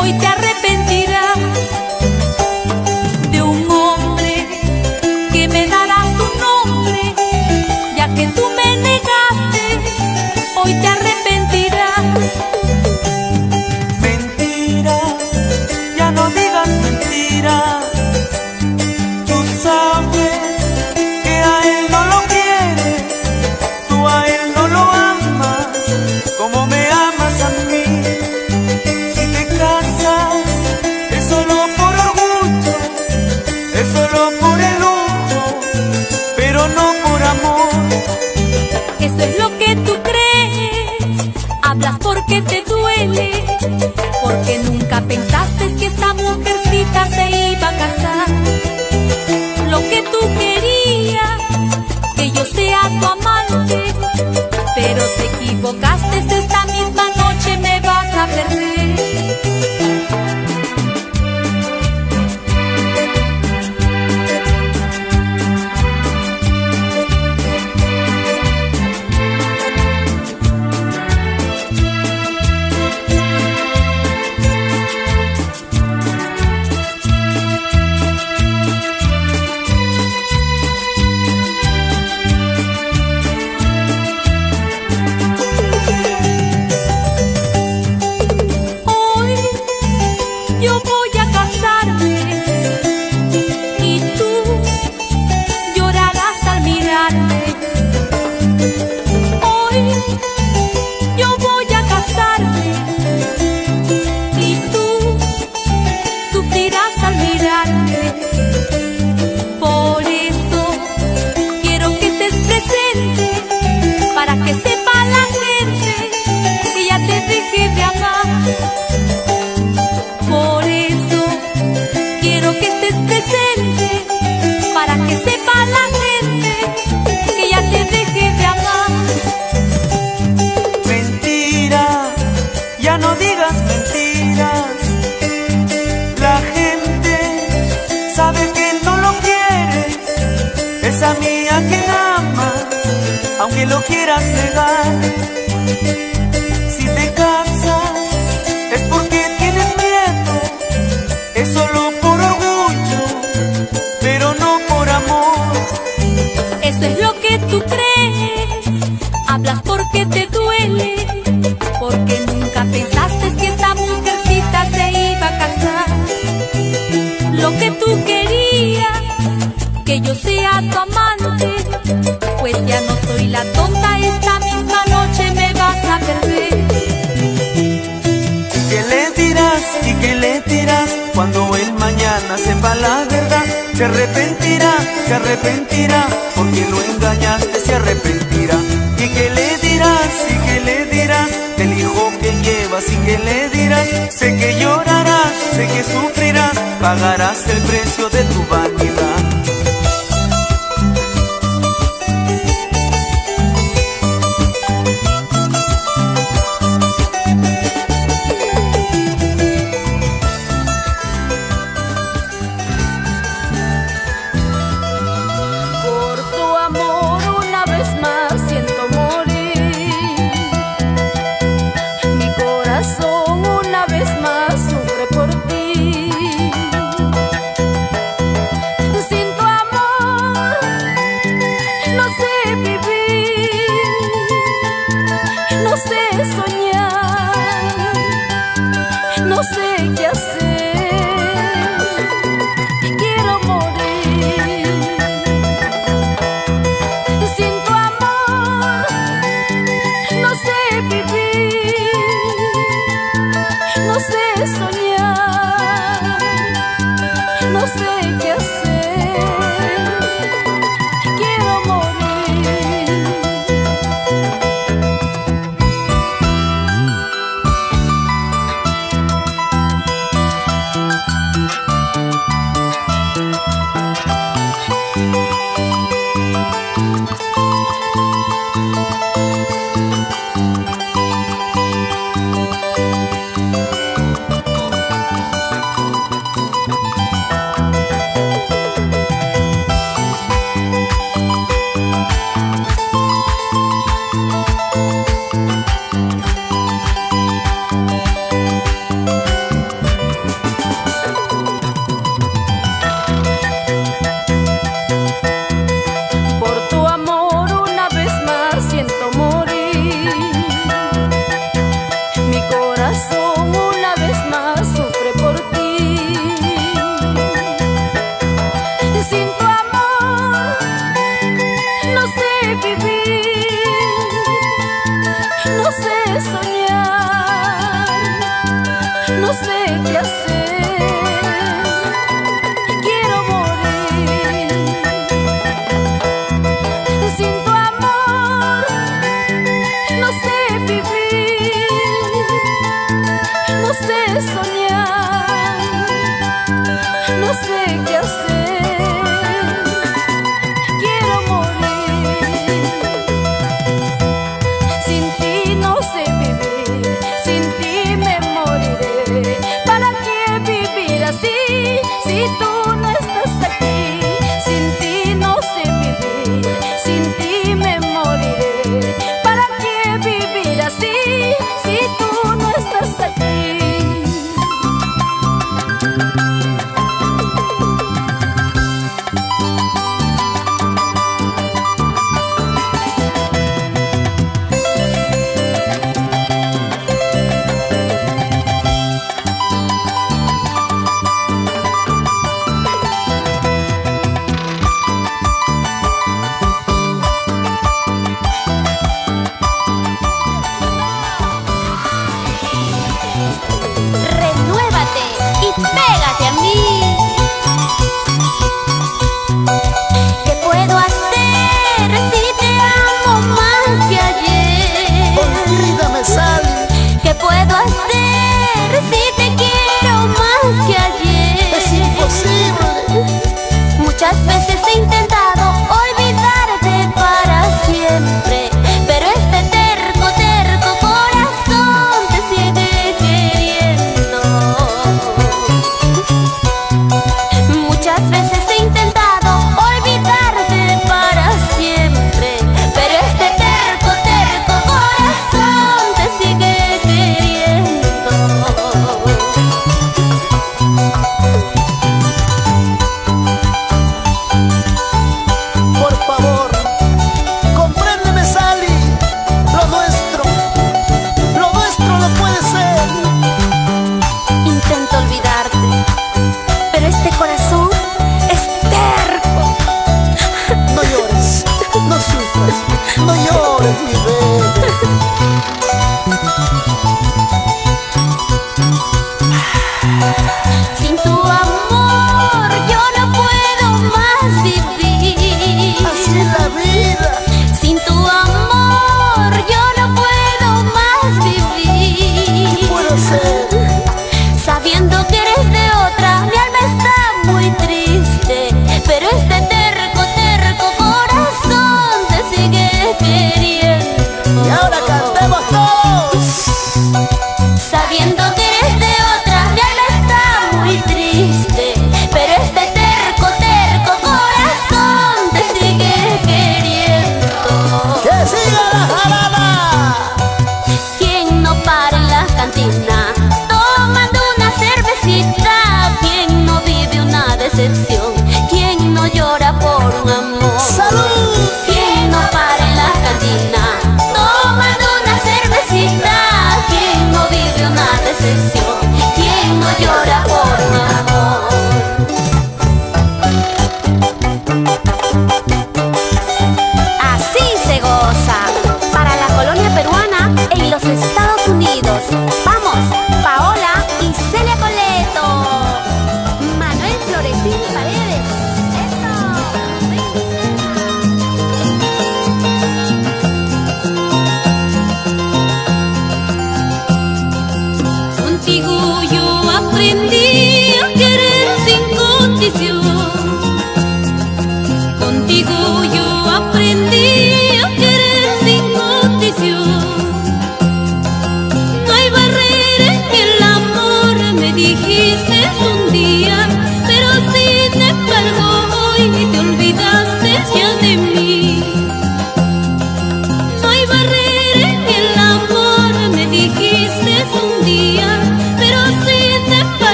Hoy te arrepentirás de un hombre sabe que no lo quieres, esa mía que ama, aunque lo quieras negar. Si te casas es porque tienes miedo, es solo por orgullo, pero no por amor. Eso es lo que tú crees, hablas porque te duele, porque nunca pensaste que esta mujercita se iba a casar. Lo que tú querías, que yo sea tu amante, pues ya no soy la tonta, esta misma noche me vas a perder. ¿Y qué le dirás? ¿Y qué le dirás? Cuando él mañana sepa la verdad, se arrepentirá, porque lo engañaste, se arrepentirá. ¿Y qué le dirás? ¿Y qué le dirás? Del hijo que llevas, ¿y qué le dirás? Sé que llorarás, sé que sufrirás, pagarás el precio de tu vanidad. No sé qué hacer, quiero morir. Sin tu amor no sé vivir, no sé soñar, no sé qué hacer, quiero morir. Una vez más sufre por ti. Sin tu amor no sé vivir, no sé soñar, no sé qué hacer, quiero morir. Sin tu amor no sé vivir, no sé soñar, no sé qué hacer, quiero morir. Sin ti no sé vivir, sin ti me moriré. ¿Para qué vivir así si tú no estás aquí? Sin ti no sé vivir, sin ti me moriré. ¿Para qué vivir así si tú no estás aquí? Renuévate y pégate a mí. ¿Qué puedo hacer si te amo más que ayer? Olvídame, Sally. ¿Qué puedo hacer si te quiero más que ayer? Es imposible. Muchas veces he intentado olvidarte para siempre, pero este terco corazón te sigue queriendo. Muchas veces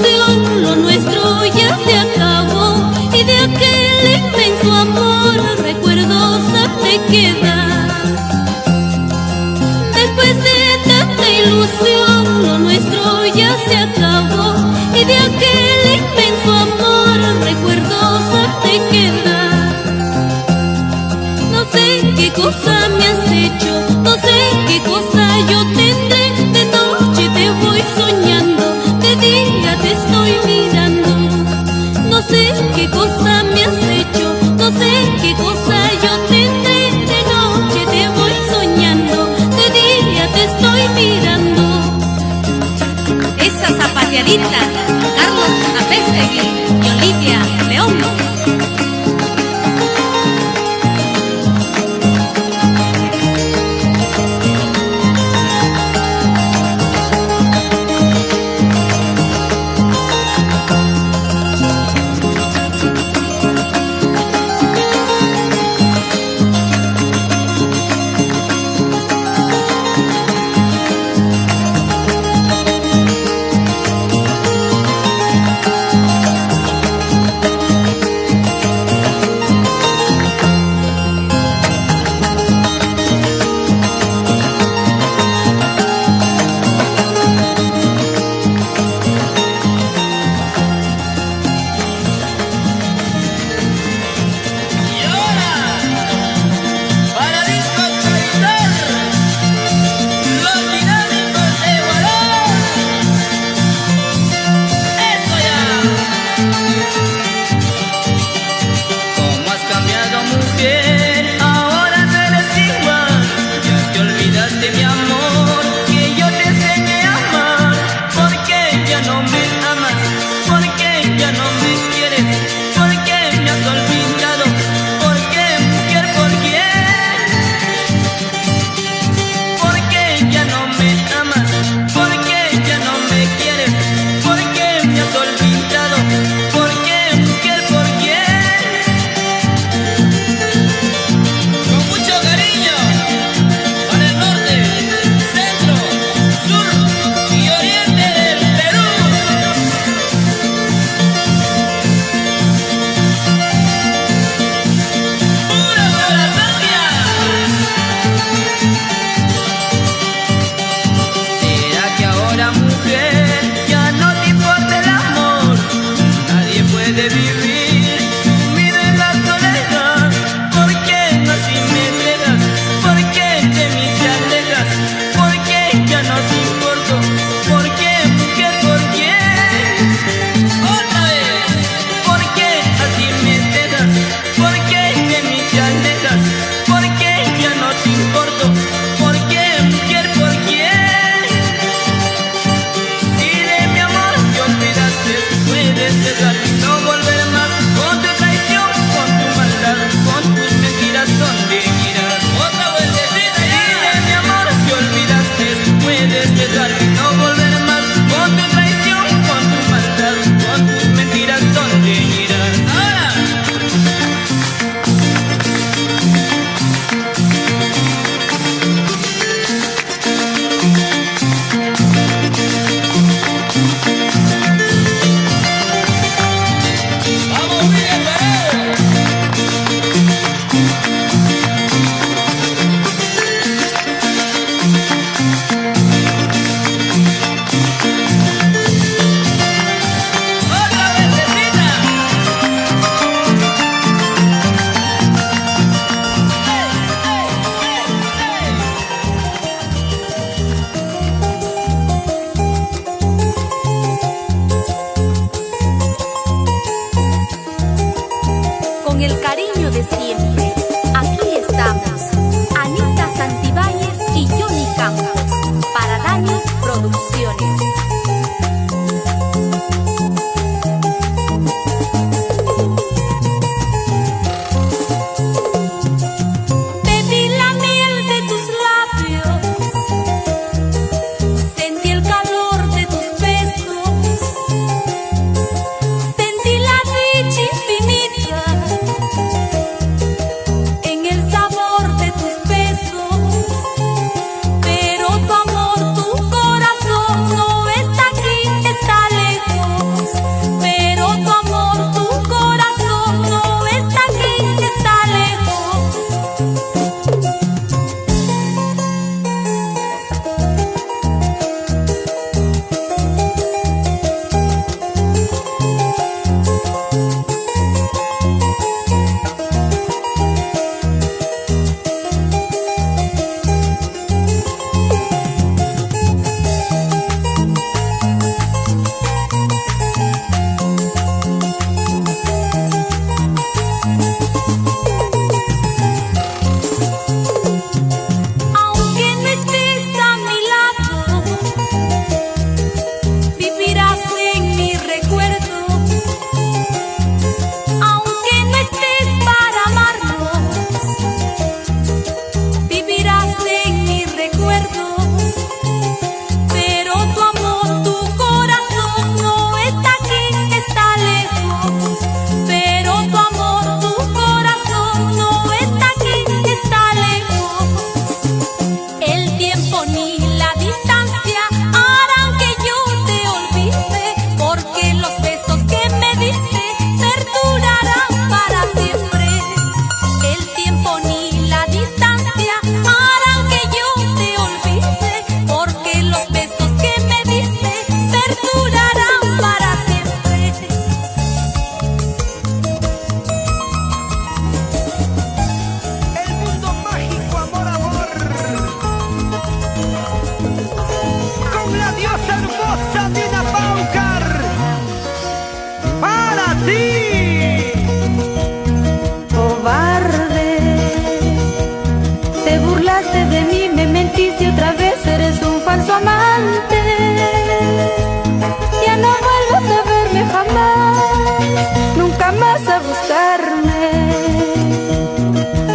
ilusión, lo nuestro ya se acabó, y de aquel inmenso amor recuerdos me quedan. Después de tanta ilusión, lo nuestro ya se acabó, y de aquel inmenso amor recuerdos me quedan. No sé qué cosa me has hecho, no sé qué cosa yo tendré. De noche te voy soñando, de día te estoy mirando. No sé qué cosa me has hecho, no sé qué cosa yo tendré. De noche te voy soñando, de día te estoy mirando. Esa zapateadita, Carlos Apestegui y Olivia León. Tu amor, tu corazón no de mí me mentiste otra vez, eres un falso amante. Ya no vuelvas a verme jamás, nunca más a buscarme.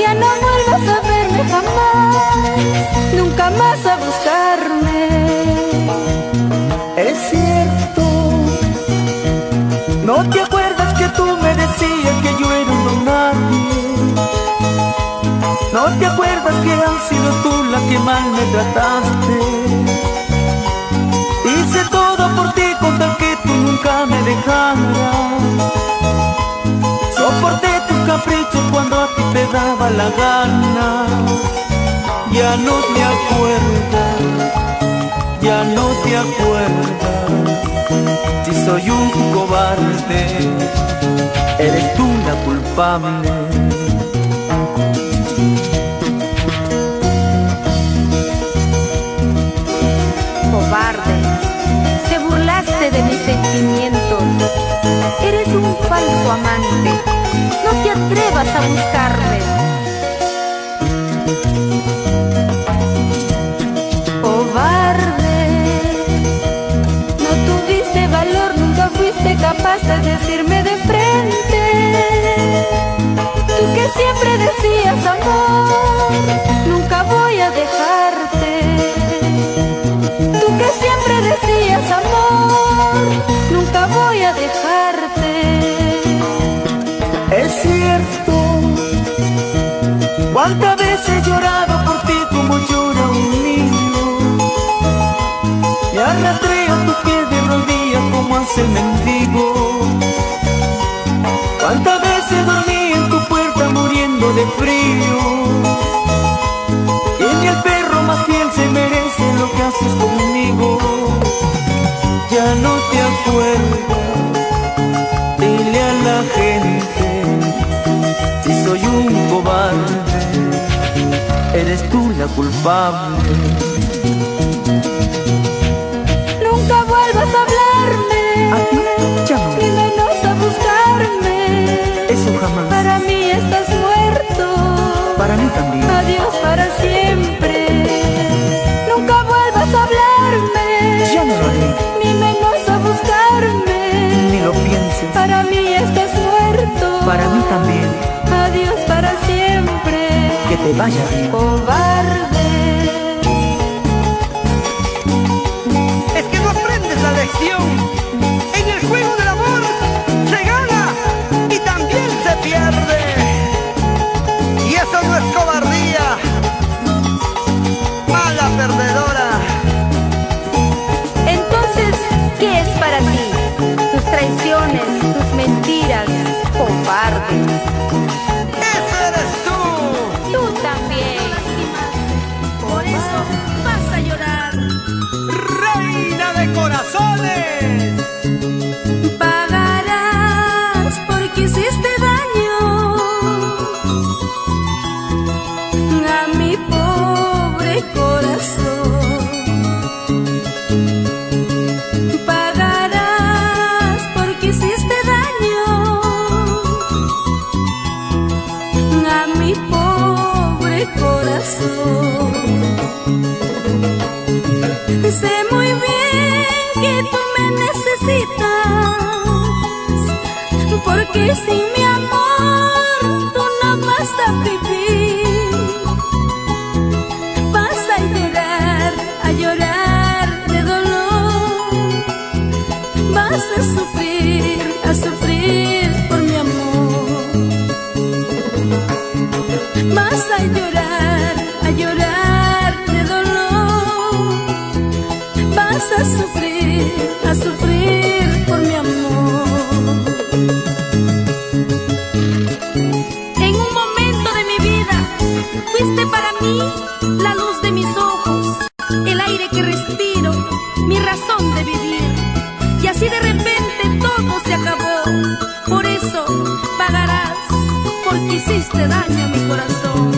Ya no vuelvas a verme jamás, nunca más a buscarme. Es cierto, ¿no te acuerdas que tú me decías que yo era un don nadie? ¿No te acuerdas que has sido tú la que mal me trataste? Hice todo por ti con tal que tú nunca me dejaras. Soporté tus caprichos cuando a ti te daba la gana. Ya no te acuerdas, ya no te acuerdas. Si soy un cobarde, eres tú la culpable. Cobarde, te burlaste de mis sentimientos. Eres un falso amante, no te atrevas a buscarme. Cobarde, no tuviste valor, nunca fuiste capaz de decirme de frente. Tú que siempre decías amor, nunca voy a dejarte. Tú que siempre decías amor, nunca voy a dejarte. Es cierto, cuántas veces he llorado por ti como llora un niño. Me arrastré a tus pies de rodillas como hace el mendigo. Cuántas veces dormí en tu puerta muriendo de frío. Y ni el perro más fiel se merece lo que haces conmigo. Ya no te acuerdas, dile a la gente, si soy un cobarde, eres tú la culpable. Nunca vuelvas a hablarme, ¿A ti? Ya no. ni menos a buscarme. Eso jamás. Para mí estás muerto, Para mí también. adiós para siempre. Nunca vuelvas a hablarme, Ya no lo haré, ni menos a buscarme. ni lo pienses. Para mí estás muerto, Para mí también. adiós para siempre. Que te vaya bien. Cobarde. Es que no aprendes la lección. En el juego del amor se gana y también se pierde. Y eso no es cobardía, mala perdedora. Entonces, ¿qué es para ti? Tus traiciones, tus mentiras, cobarde. Eso eres tú. Tú también. Por eso vas a llorar. Reina de corazones. Pagarás porque hiciste daño a mi pobre corazón. Pagarás porque hiciste daño a mi pobre corazón. Sé muy bien que tú me necesitas, porque sin mi amor tú no vas a vivir. Vas a llorar de dolor. Vas a sufrir por mi amor. Vas a llorar de dolor. Vas a sufrir por mi amor. En un momento de mi vida fuiste para mí la luz de mis ojos, el aire que respiro, mi razón de vivir. Y así de repente todo se acabó. Por eso pagarás, porque hiciste daño a mi corazón.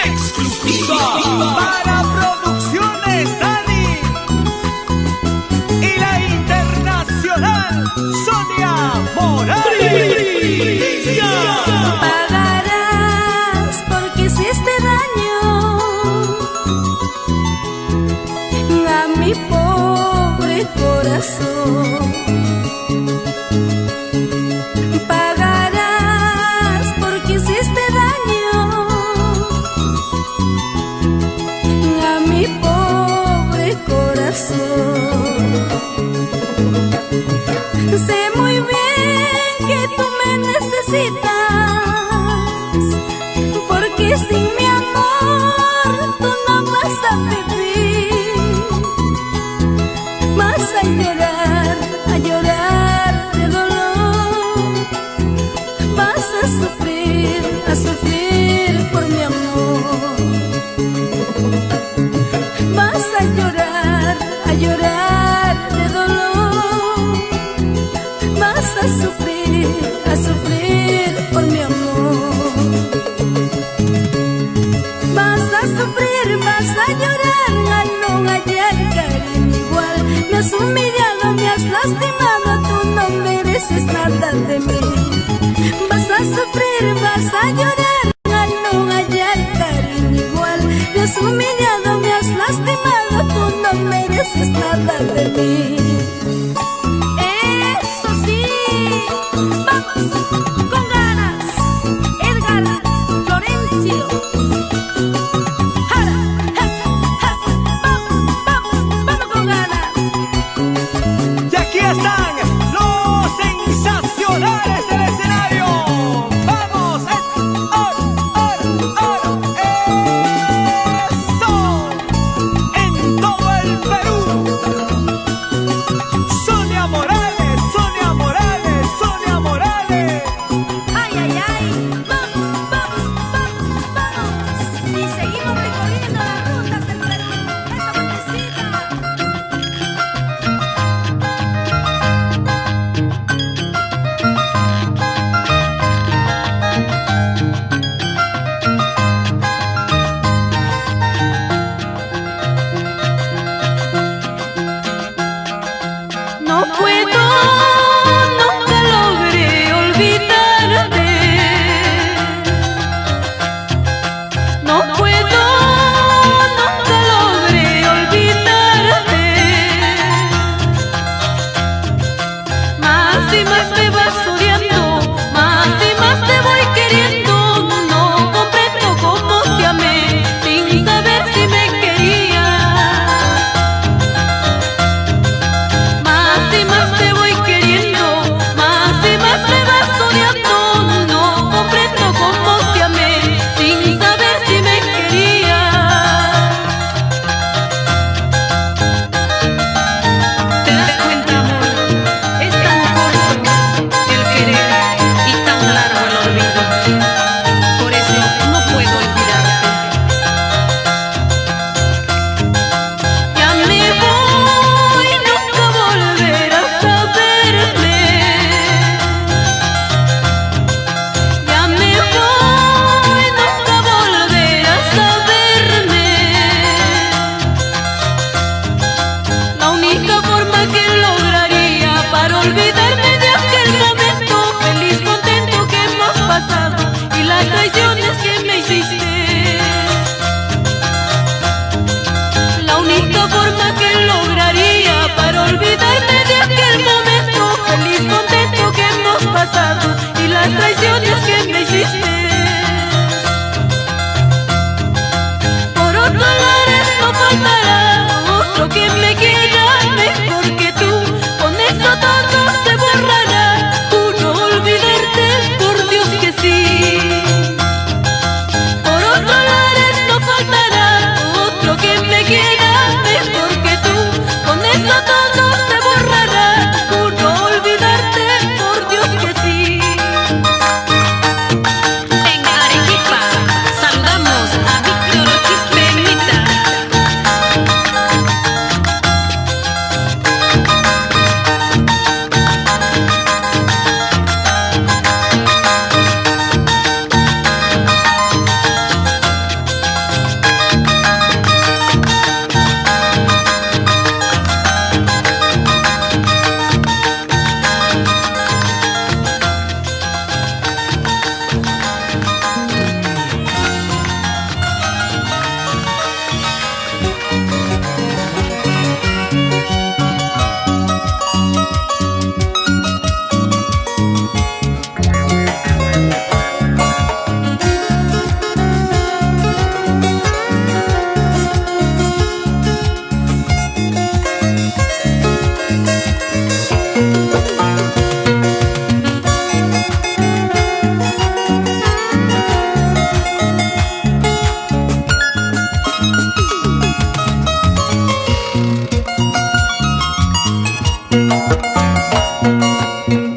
Exclusiva para Producciones Dani y la internacional Sonia Morales. Pagarás porque hiciste corazón. Pagarás porque hiciste daño a mi pobre corazón. Sé muy bien que tú me necesitas, porque sin mi amor tú no vas a vivir. Vas a llorar de dolor. Vas a sufrir por mi amor. Vas a llorar de dolor. Vas a sufrir por mi amor. Vas a sufrir, vas a llorar al no hallar cariño igual. Me has humillado, me has lastimado, tú no mereces nada de mí. Vas a sufrir, vas a llorar al no hallar cariño igual. Me has humillado, me has lastimado, tú no mereces nada de mí. Eso sí, vamos con ganas, Edgar Florencio. Jara, vamos con ganas. Y aquí están los sensacionales del escenario. ¡Vamos! ¡Eso! En todo el Perú. Sonia Morales, Sonia Morales, Sonia Morales. Ay, ay, ay, vamos. Y seguimos recorriendo las rutas del Perú. Esa vueltecita. No puedo, nunca logré olvidarte. No puedo, nunca logré olvidarte. Más y más me vas odiando, más y más te voy queriendo. No comprendo cómo te amé sin saber si me querías. Más y más te voy queriendo, más y más me vas odiando. No comprendo cómo te amé sin saber si me querías. ¿Te das cuenta, amor? Es tan corto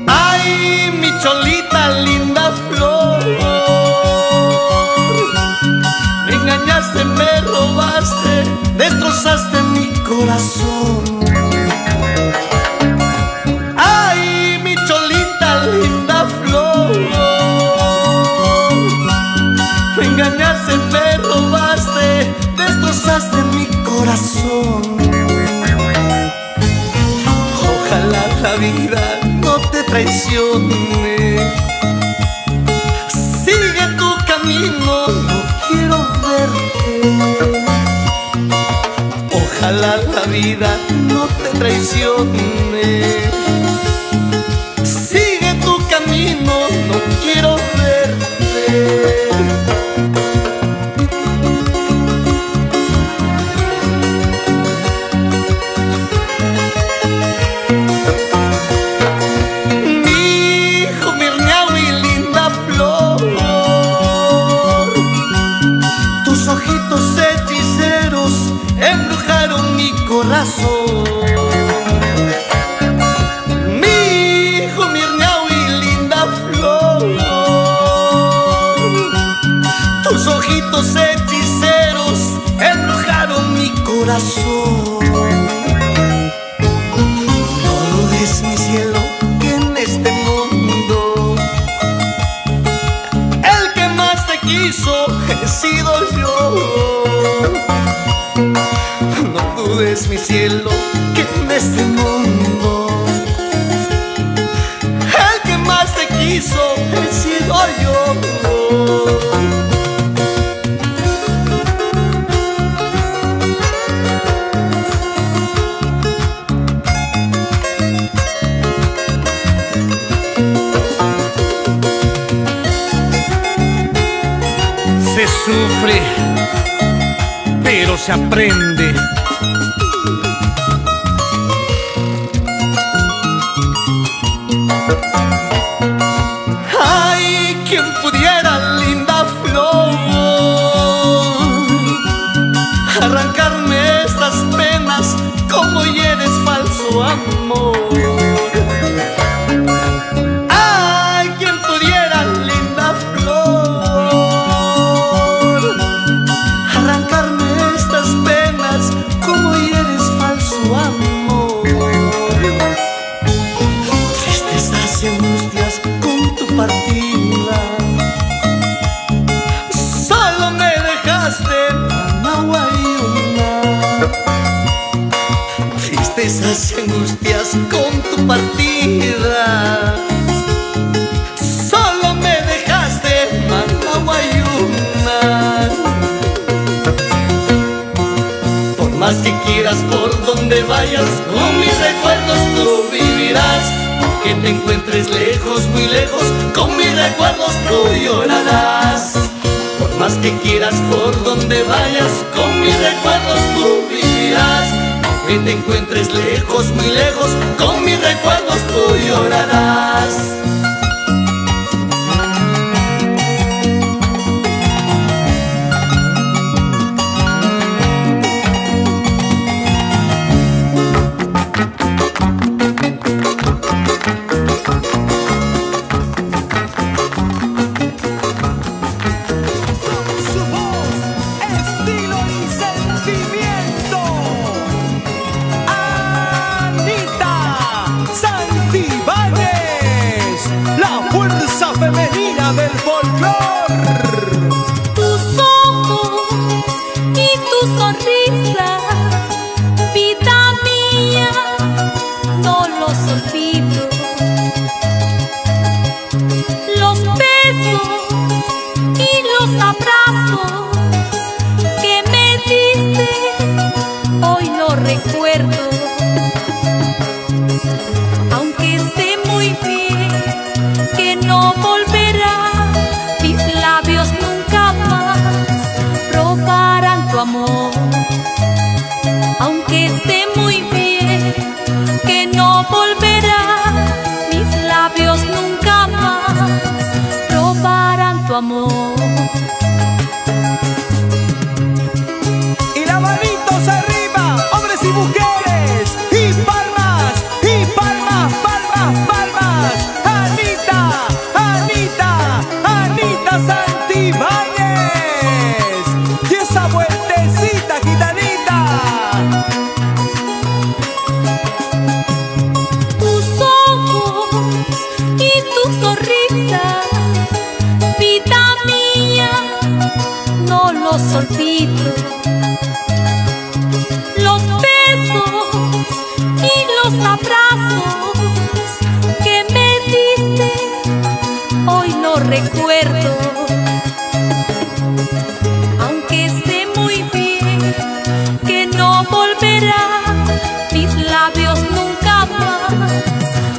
Ay, mi cholita, linda flor, me engañaste, me robaste, destrozaste mi corazón. Ay, mi cholita, linda flor, me engañaste, me robaste, destrozaste mi corazón. Ojalá la vida no te traicione, sigue tu camino, no quiero verte. Ojalá la vida no te traicione, sigue tu camino, no quiero verte. Corazón, mi hijo Mirneau y linda flor, tus ojitos hechiceros embrujaron mi corazón. Todo es mi cielo que en este mundo el que más te quiso he sido yo. Es mi cielo que en este mundo el que más te quiso he sido yo. Se sufre, pero se aprende. Ay, quien pudiera, linda flor, arrancarme estas penas como hieres falso amor. Ay, quien pudiera, linda flor, arrancarme estas penas como hieres falso amor. Tristezas y angustias con tu partida, solo me dejaste Manahuayuna. Tristezas y angustias con tu partida, solo me dejaste Manahuayuna. Por más que quieras, por donde vayas, con mis recuerdos tú vivirás. Que te encuentres lejos, muy lejos, con mis recuerdos tú llorarás. Por más que quieras, por donde vayas, con mis recuerdos tú vivirás. Que te encuentres lejos, muy lejos, con mis recuerdos tú llorarás. Femenina del folclor. Tus ojos y tu sonrisa, vida mía, no los olvido. Los besos y los abrazos que me diste, hoy lo recuerdo. Aunque sé muy bien que no volverá, mis labios nunca más probarán tu amor. Aunque sé muy bien que no volverá,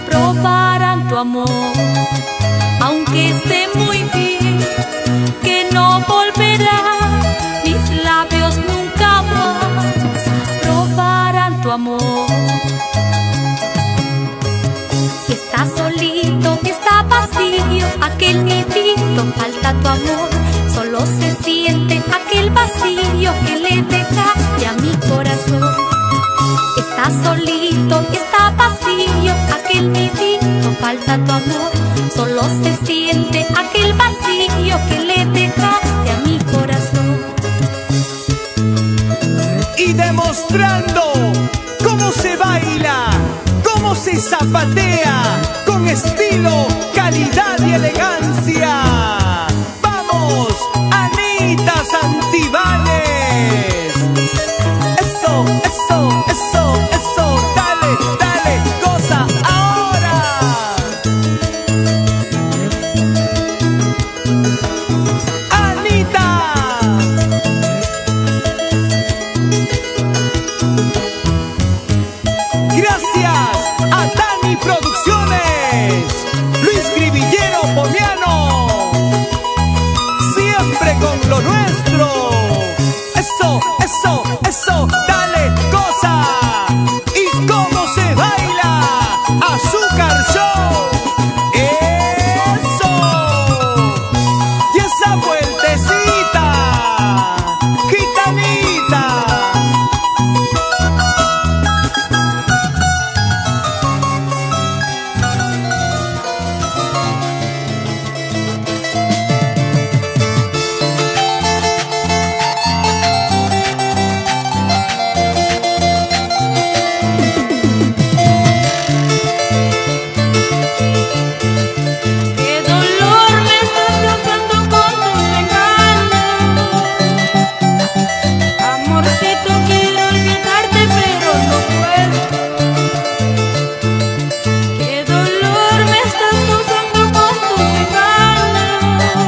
probarán tu amor, aunque sé muy bien que no volverá. Mis labios nunca más probarán tu amor. Que está solito, que está vacío, aquel nidito, falta tu amor. Solo se siente aquel vacío que le dejaste a mi corazón. Está solito, que está vacío, aquel nidito, falta tu amor. Solo se siente aquel vacío que le dejaste a mi corazón. Y demostrando cómo se baila, cómo se zapatea, con estilo, calidad y elegancia. ¡Vamos, Anita Santibáñez! Eso, eso, eso, eso, dale, dale, goza ahora. Anita. Gracias a Dani Producciones, Luis Grivillero Pomiano, siempre con lo nuestro. Eso, eso, eso, dale, goza. ¿Y cómo se baila? Azúcar Show. Eso. Y esa vueltecita, gitanita. Qué dolor me estás causando con tus engaños. Amorcito, quiero olvidarte pero no puedo. Qué dolor me estás causando con tus engaños.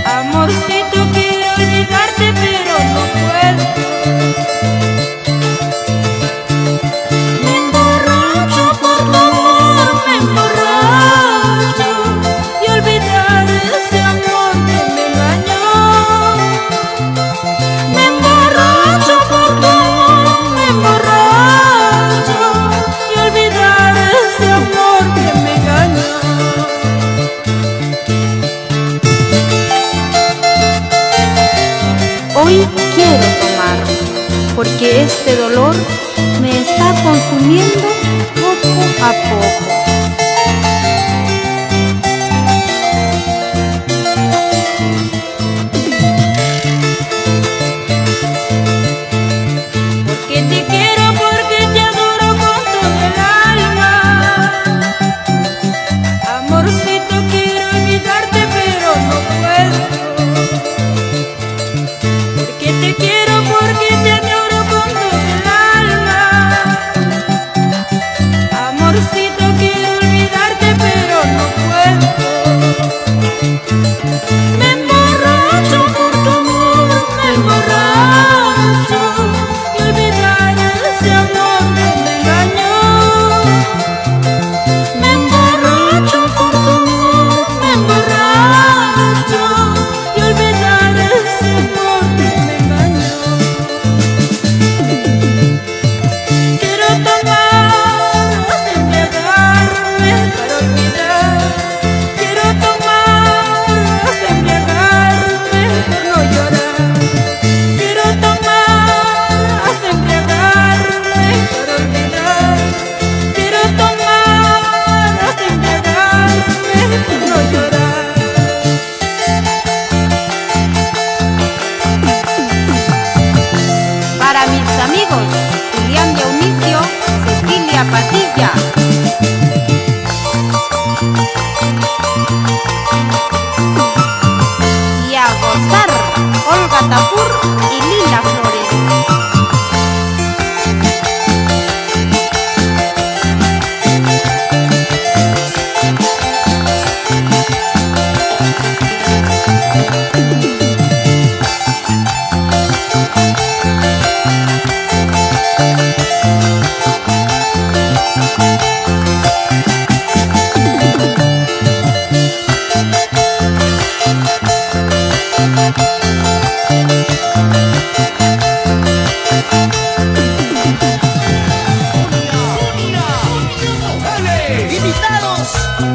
Amorcito, quiero olvidarte pero no puedo. Me emborracho por tu amor, me emborracho y olvidar ese amor que me engañó. Me emborracho por tu amor, me emborracho y olvidar ese amor que me engañó. Hoy quiero tomar, porque este dolor me está consumiendo poco a poco. Porque te quiero, porque te adoro con todo el alma. Amorcito, quiero olvidarte pero no puedo. Porque te quiero, porque te adoro con todo el alma. Amorcito, quiero olvidarte pero no puedo. Me emborracho por tu amor, me emborracho y olvidar ese amor que me engañó. Me emborracho por tu amor, me emborracho y olvidar ese amor que me engañó. Quiero tomar hasta embriagarme para olvidar. Quiero tomar hasta embriagarme por no llorar. Quiero tomar hasta embriagarme para olvidar. Quiero tomar hasta embriagarme por no llorar. Para mis amigos Julián Dionisio, Cecilia Padilla. Y a gozar, Olga Tapur y Lila Flores.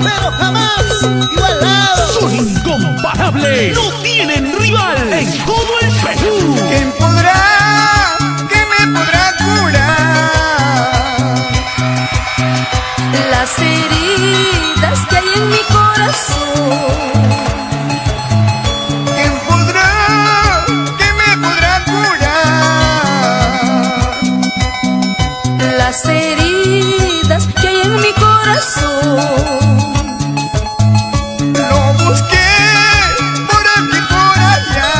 pero jamás igualados. Son incomparables, no tienen rival en todo el Perú. ¿Quién podrá, qué me podrá curar las heridas que hay en mi corazón? ¿Quién podrá, qué me podrá curar Las heridas que hay en mi corazón. Lo busqué por aquí, por allá,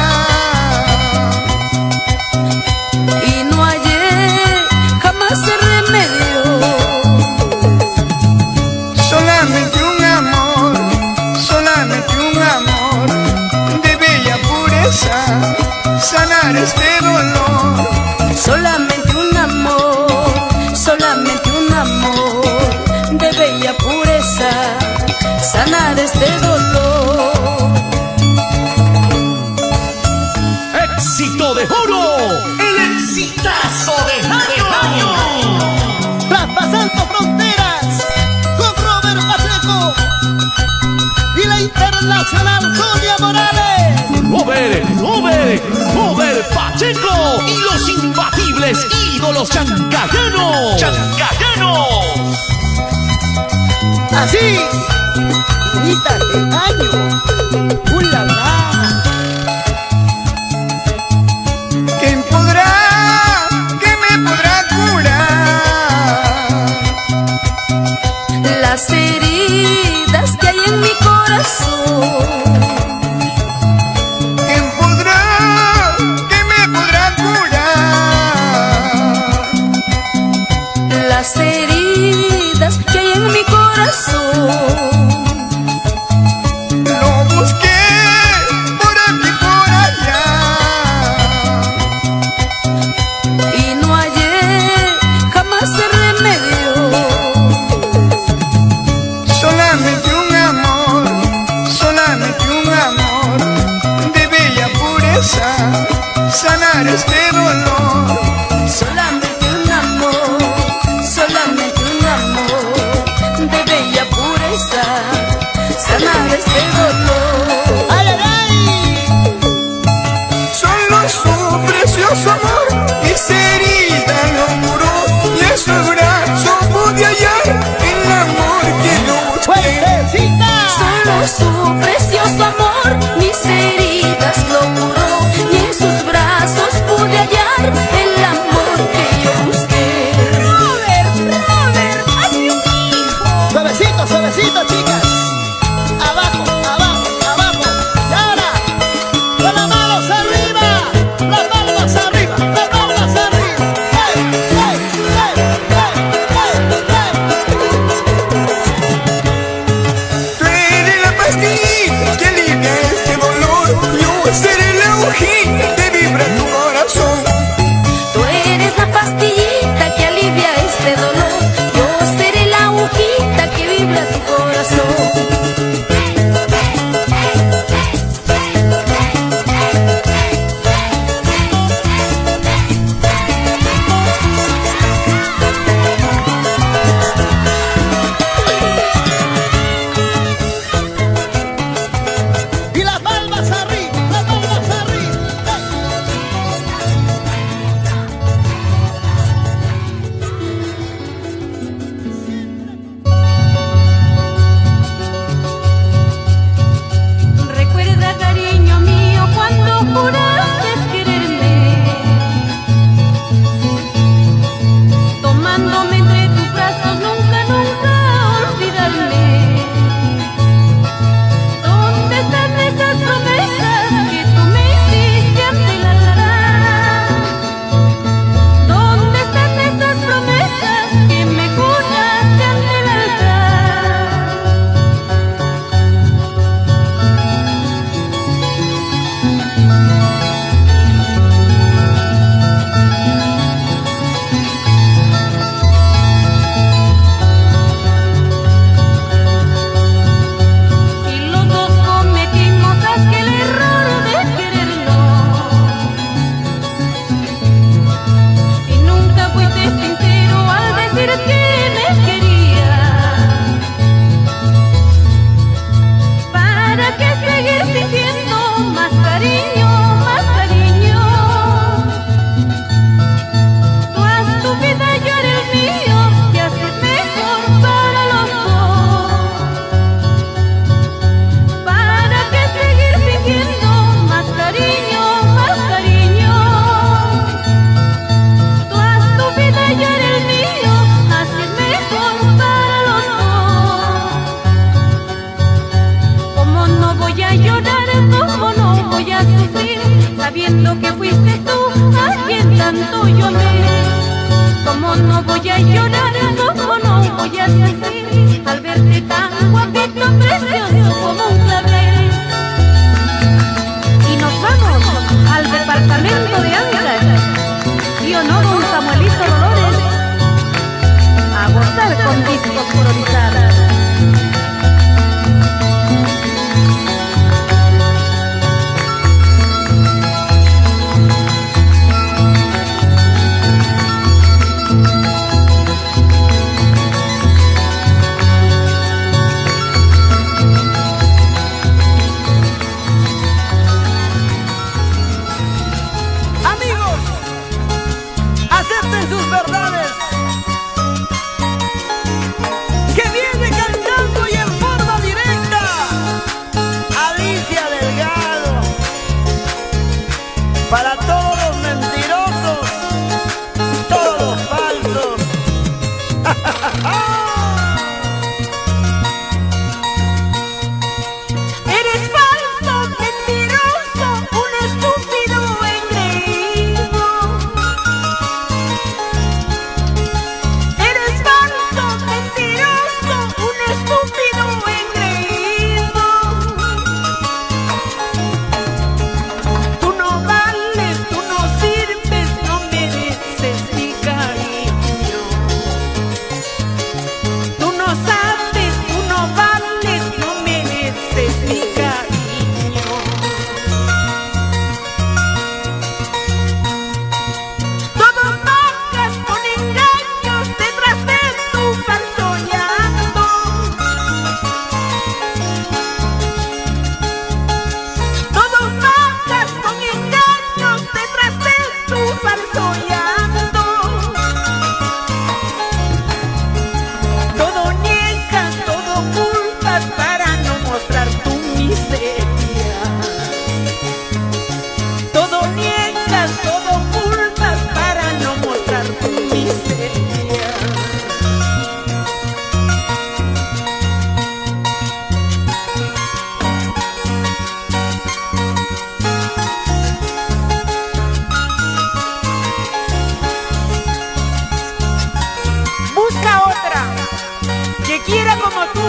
Y no hallé jamás el remedio. solamente un amor de bella pureza, sanar este dolor. Solamente un amor de bella pureza, sanar este dolor. Éxito de oro, el exitazo de año. Traspasando fronteras con Robert Pacheco y la internacional Sonia Morales. Robert Pacheco y los imbatibles ídolos chancayanos. Así, Anita del año. ¡Ulala! ¿Quién podrá, qué me podrá curar Las heridas que hay en mi corazón. ¿Quién podrá, qué me podrá curar Las heridas que hay en mi corazón. Lo busqué por aquí, por allá, Y no hallé jamás el remedio. solamente un amor de bella pureza, sanar este dolor. Solamente un amor de bella pureza, sanar este dolor. ¡Ay, ay, ay! Solo su precioso amor mis heridas lo curó, y en su brazo pude hallar el amor que yo busqué. ¡Fuertecita! Solo su precioso amor mis heridas lo curó, y en sus brazos pude hallar el amor que yo busqué. Robert, hazme un hijo. Suavecito, suavecito, chicas. Abajo, abajo, abajo. Y ahora, con las manos arriba. Las manos arriba, las manos arriba. ¡Hey, hey, hey, hey, hey, Tú eres la pastilla que alivia este dolor, yo seré la agujita que vibra tu corazón. Tú eres la pastillita que alivia este dolor, yo seré la agujita que vibra tu corazón. sabiendo que fuiste tú a quien tanto yo amé. Como no voy a llorar, como no voy a sufrir al verte tan guapito, precioso como un clavel. Y nos vamos al departamento de Ancash, ¿sí o no, don Samuelito Dolores? A gozar con discos colorizados. Sus verdades, que viene cantando y en forma directa Alicia Delgado, para todos los mentirosos, todos los falsos. Eres falso, mentiroso, un estúpido engreído. Eres falso, mentiroso, un estúpido engreído. Tú no vales, tú no sirves, no mereces mi cariño. Tú no sabes, tú no vales, no mereces mi cariño. Todo pagas con engaños detrás de tu falso llanto. Todo pagas con engaños detrás de tu falso llanto. Todo niegas, todo culpas para no mostrar tu miseria. Todo niegas, todo culpas para no mostrar tu miseria. Busca otra que quiera como tú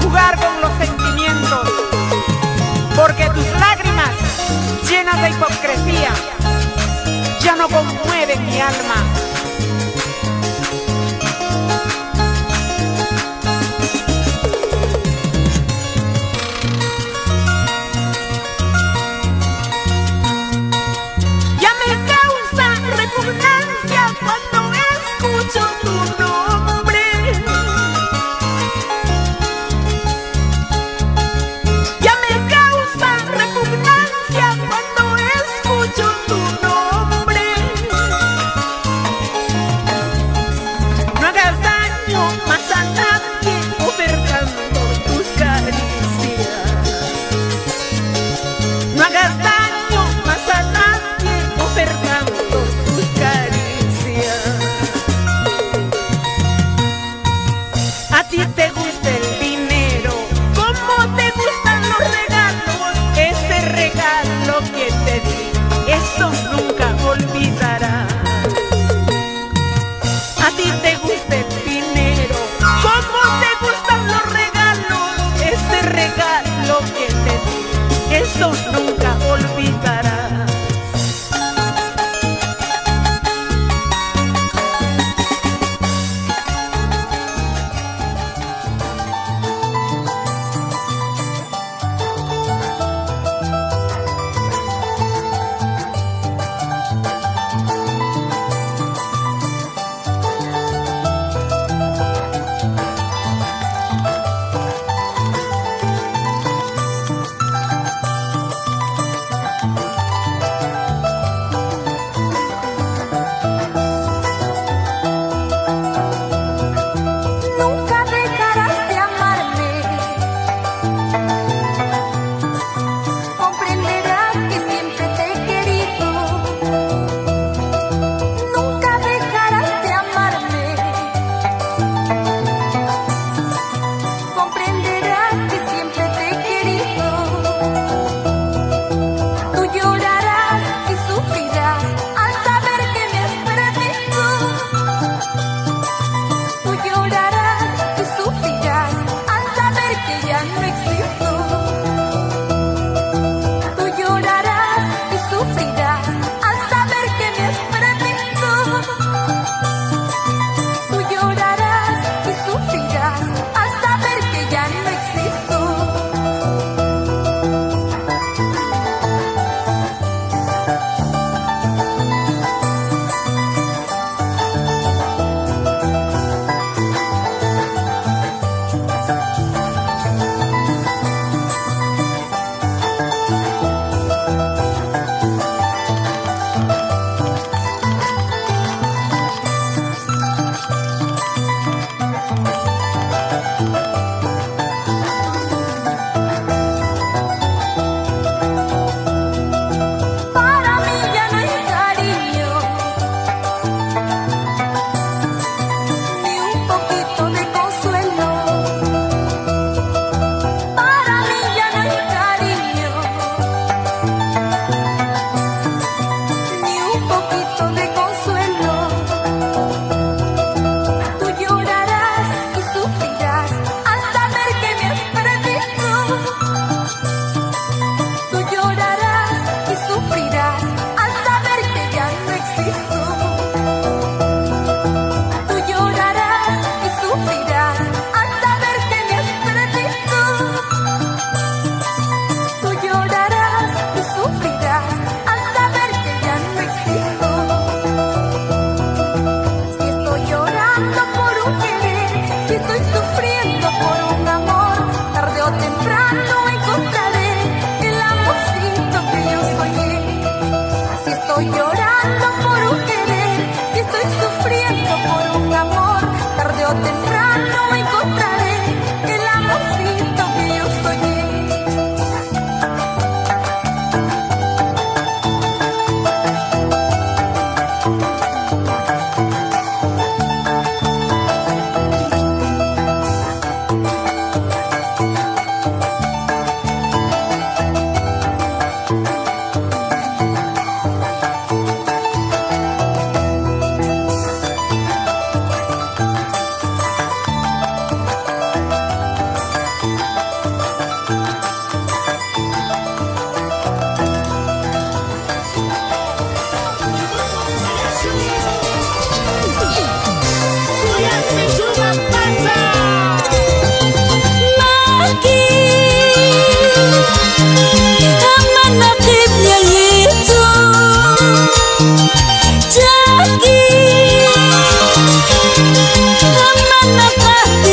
jugar con los sentimientos, porque tus lágrimas llenas de hipocresía ya no conmueven mi alma. Ya me causa repugnancia cuando escucho tu nombre. Ya me causa repugnancia cuando escucho tu nombre. No hagas daño más a nadie ofertando tus caricias. No hagas daño más a nadie ofertando tus caricias. A ti te gusta el dinero, como te gustan los regalos. Ese regalo que te di, eso nunca olvidarás. A ti te gusta el dinero, como te gustan los regalos. Ese regalo que te di, eso nunca olvidarás.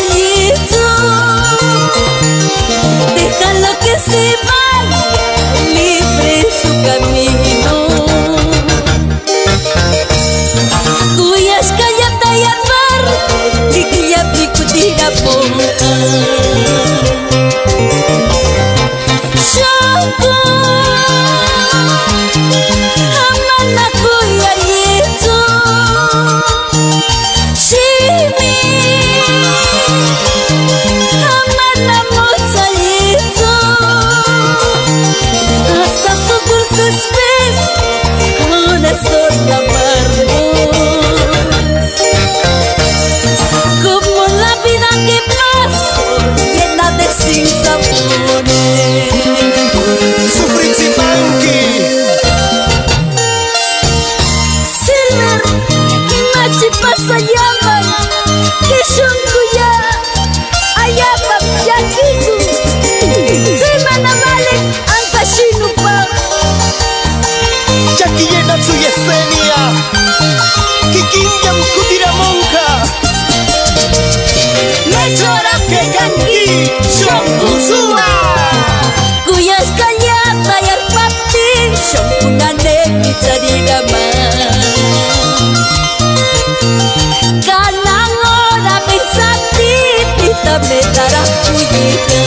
cuellito, déjalo que se vaya libre en su camino. Cuyas callata y aparte, y que ya pico tira ponca. Shoko, amana cuyallito, shimi, amana mozalito, hasta sus dulces besos ahora son amargos. Como la vida que paso, llena de sinsabores. Sufritzi Monkey. Silver y Machi pasayaban, que son cuya ayaban yakiku. Semana vale ankashinu pa. Jackie Yenatsu Yesenia. Kikinyam Kutiramonka. Mechora Kekanki. Shonkusua. Cuyas callata y al pati son una negra dirama. Kanang ora pensati pita me dará cuyita.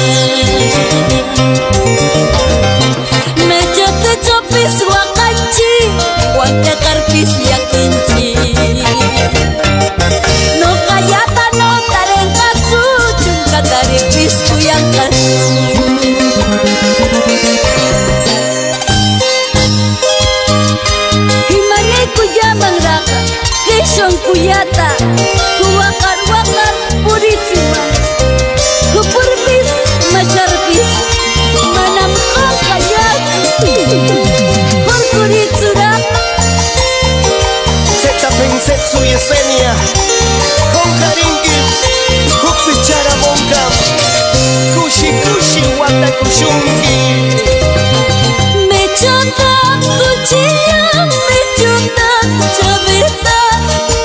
Me jote chopis wakanchi, waka karpis yakinchi. No callata no tarenkatsu, chunka taripis kuyang katsu. Himane kuyaman raka, keshon kuyata, kuwakar-wakar puritsima, kupurbis macharpis, manam kakayat, porkuritsura. Zeta Pensetsu Yesenia. Konkarinki. Hupicharamonka. Kushi Kushi Wata Kushunki. Me chota cuchilla, me chota chaveta,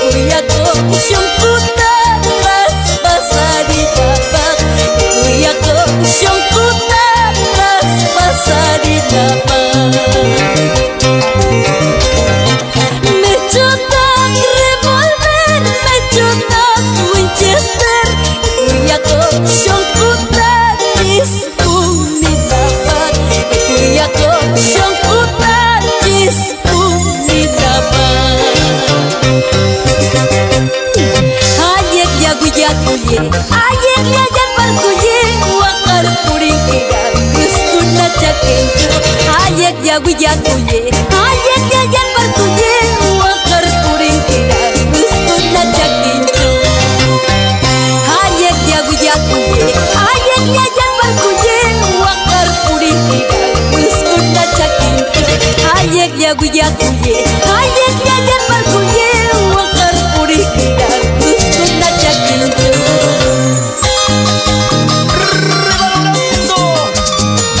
uyako shonkuta traspasarita bak, uyako shonkuta traspasarita bak. Me chota revolver, me chota Winchester, uyako shonkuta dispunita bak, uyako shonkuta dispunita bak. Ayek yaguyakuye, ayek yayaparkuye, wakar purinkira, guskuna chakencho. Ayek yaguyakuye, ayek yayaparkuye, wakar purinkira, guskuna chakencho. Ayek yaguyakuye, ayek yayaparkuye, wakar purinkira, guskuna chakencho. Ayek yaguyakuye, ayek yayaparkuye, wakar purinkira, guskuna chakencho. Revalorando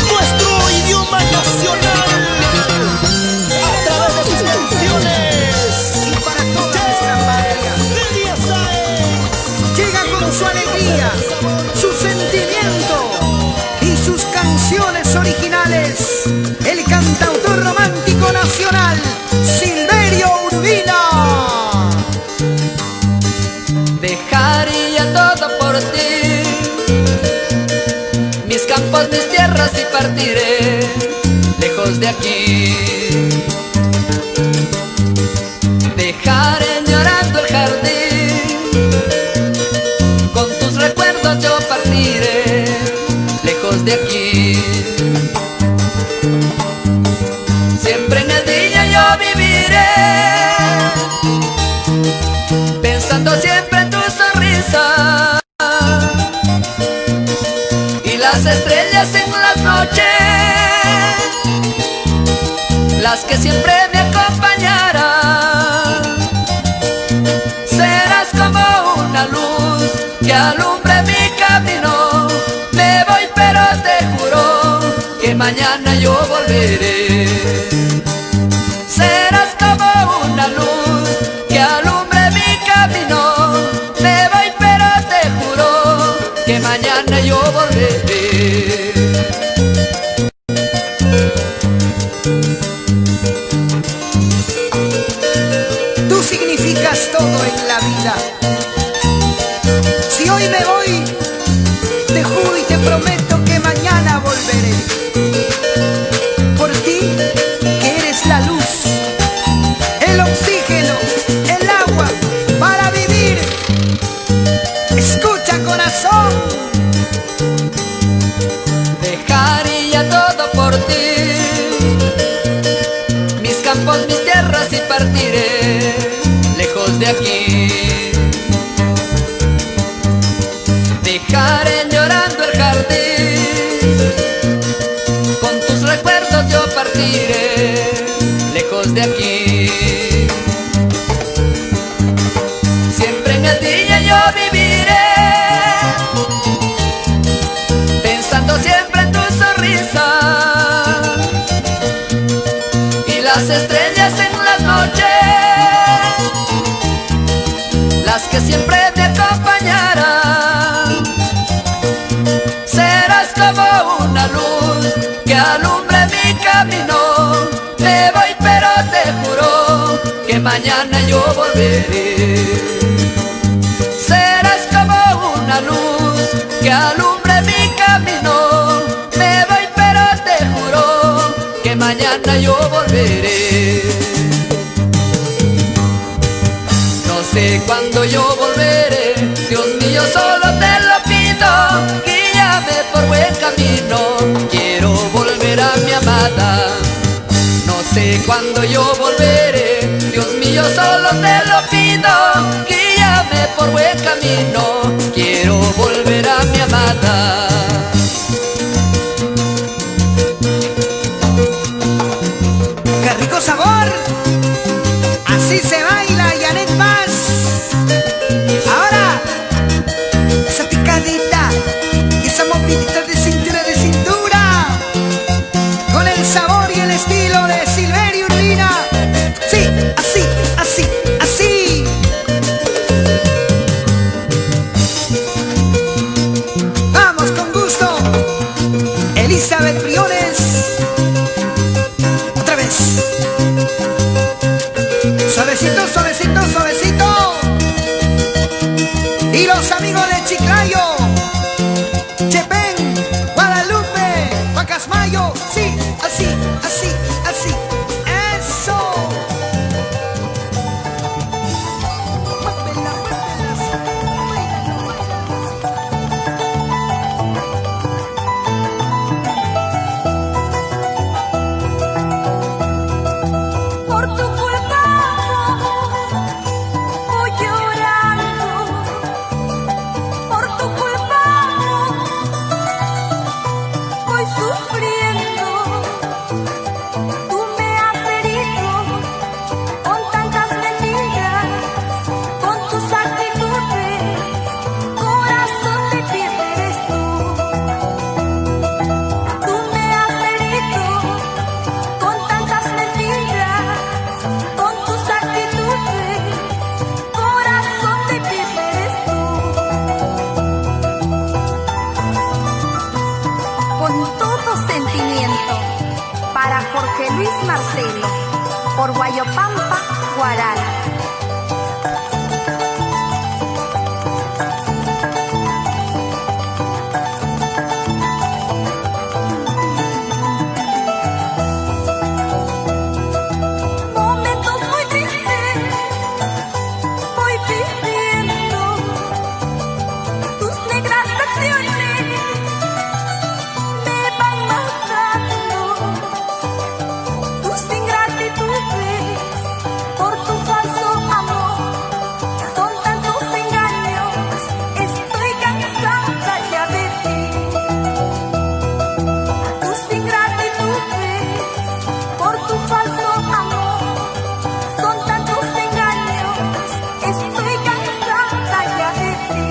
nuestro idioma nacional a través de sus canciones. Y para toda nuestra patria, Celia Sáenz. llega con su alegría, su sentimiento y sus canciones originales, el cantautor romántico nacional, Silverio Urbina. Dejaría todo por ti, mis campos, mis tierras y partiré lejos de aquí. Dejaré llorando el jardín, con tus recuerdos yo partiré lejos de aquí. Siempre en el día yo viviré, pensando siempre en tu sonrisa y las estrellas en las noches, las que siempre me acompañarán. Serás como una luz que alumbre mi camino. Me voy pero te juro que mañana yo volveré. Serás como una luz que alumbre mi camino. Me voy pero te juro mañana yo volveré. Tú significas todo en la vida. Si hoy me voy, te juro y te prometo que mañana volveré. Por ti, que eres la luz, el oxígeno, el agua para vivir. Escucha, corazón. Dejaría todo por ti, mis campos, mis tierras, y partiré lejos de aquí. Dejaré llorando el jardín, con tus recuerdos yo partiré lejos de aquí. Siempre en el día yo viviré, pensando siempre en tu sonrisa, y las estrellas en las noches, las que siempre me acompañarán. Serás como una luz que alumbre mi camino. Me voy pero te juro que mañana yo volveré. Serás como una luz que alumbre mi camino. Me voy pero te juro que mañana yo volveré. No sé cuándo yo volveré, Dios mío, solo te lo pido, guíame por buen camino, quiero volver a mi amada. No sé cuándo yo volveré, Dios mío, solo te lo pido, guíame por buen camino, quiero volver a mi amada. ¡Qué rico sabor! Así se baila, Janet Más. Ahora, esa picadita y esa movidita de cintura, con el sabor y el estilo de Silverio Urbina. Sí, así, así, así. Vamos con gusto, Elizabeth Briones. Otra vez. Suavecito, suavecito, suavecito. Y los amigos de Chiclayo, Chepén, Guadalupe, Pacasmayo. Sí, así, así, así. Eso. Muévela, Por tu culpa voy llorando, por tu culpa voy sufriendo. Tú me has herido con tantas mentiras, con tus actitudes, corazón de piedra eres tú. Tú me has herido con tantas mentiras, con tus actitudes, corazón de piedra eres tú. Con todo sentimiento, para Jorge Luis Marcelo, por Guayopampa, Guaral. Momentos muy tristes voy viviendo, tus negras acciones me van matando, tus ingratitudes por tu falso amor, son tantos engaños, estoy cansada ya de ti. Tus ingratitudes por tu falso amor, son tantos engaños, estoy cansada ya de ti.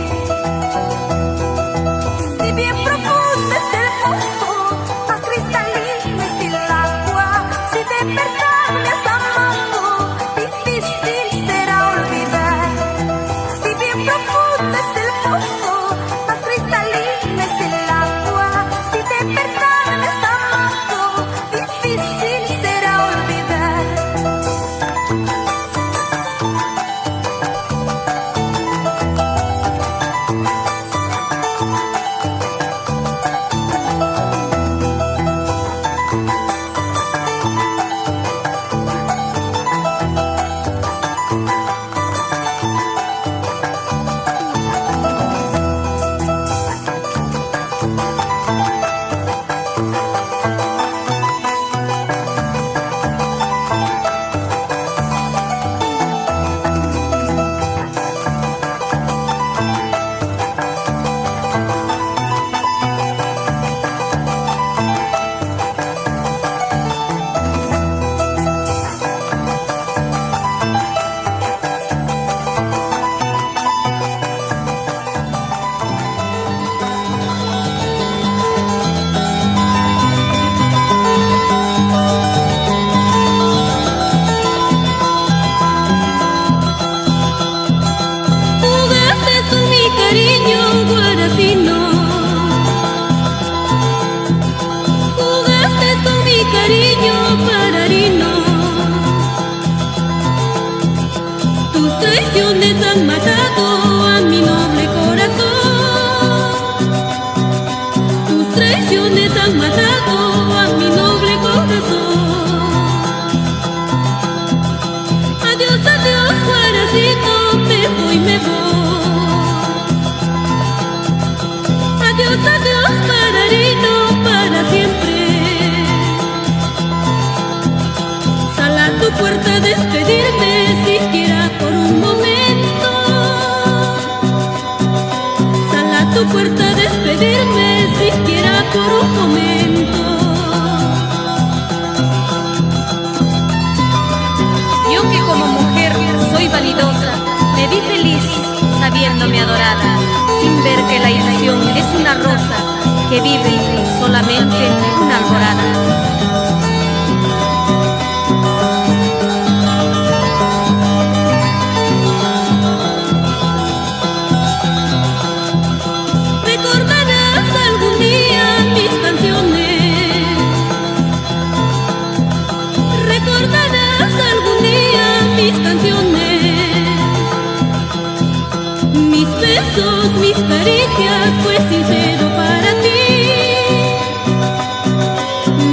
han matado a mi noble corazón. Adiós, adiós, Juaracito, me voy, me voy. Adiós, adiós, Pararito, para siempre. Sal a tu puerta a despedirme, siquiera por un momento. Sal a tu puerta a despedirme, siquiera por un momento. Yo que como mujer soy vanidosa, me vi feliz sabiéndome adorada, sin ver que la ilusión es una rosa que vive solamente una alborada. Recordarás algún día mis canciones. Recordarás algún día mis canciones. Mis besos, mis caricias, fue sincero para ti.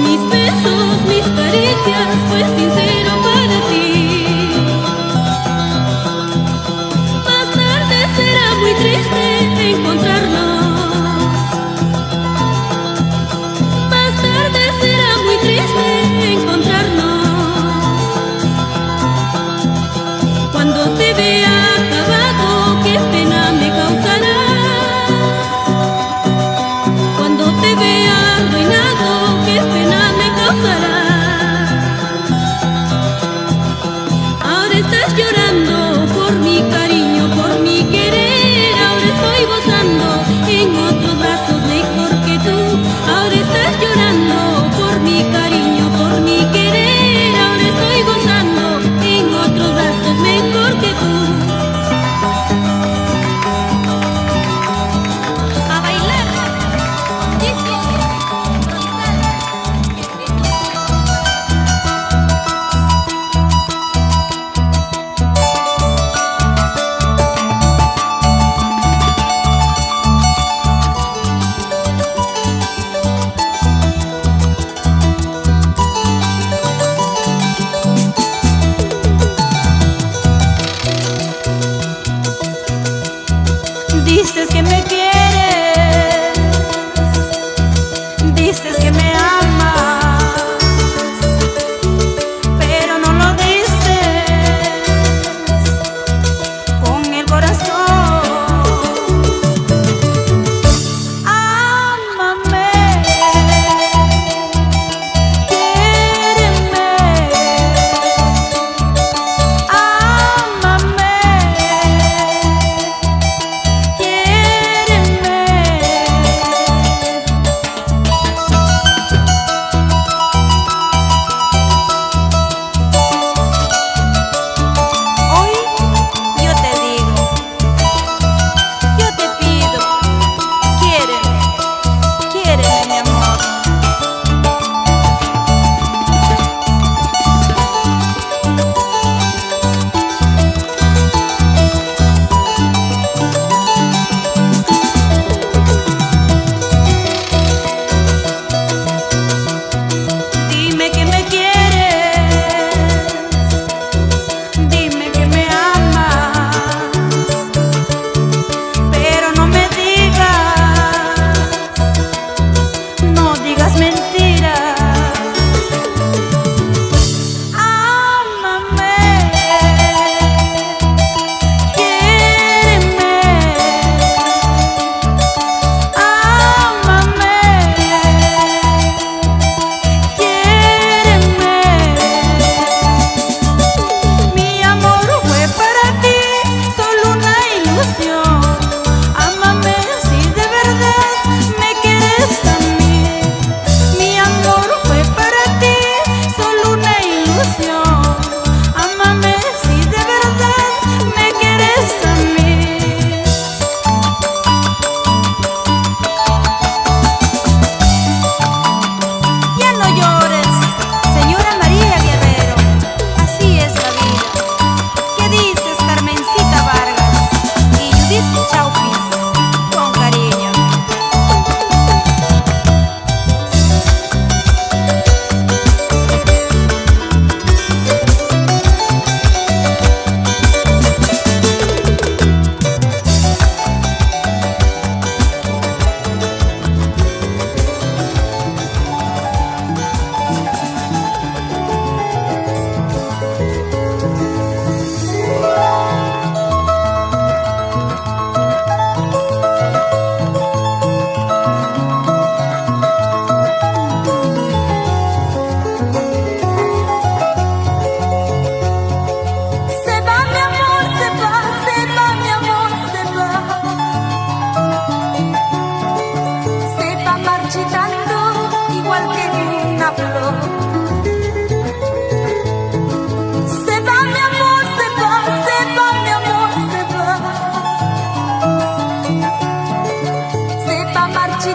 Mis besos, mis caricias, fue sincero para ti. Más tarde será muy triste encontrarnos. Más tarde será muy triste encontrarnos. Cuando te vea acabado, qué pena me causarás.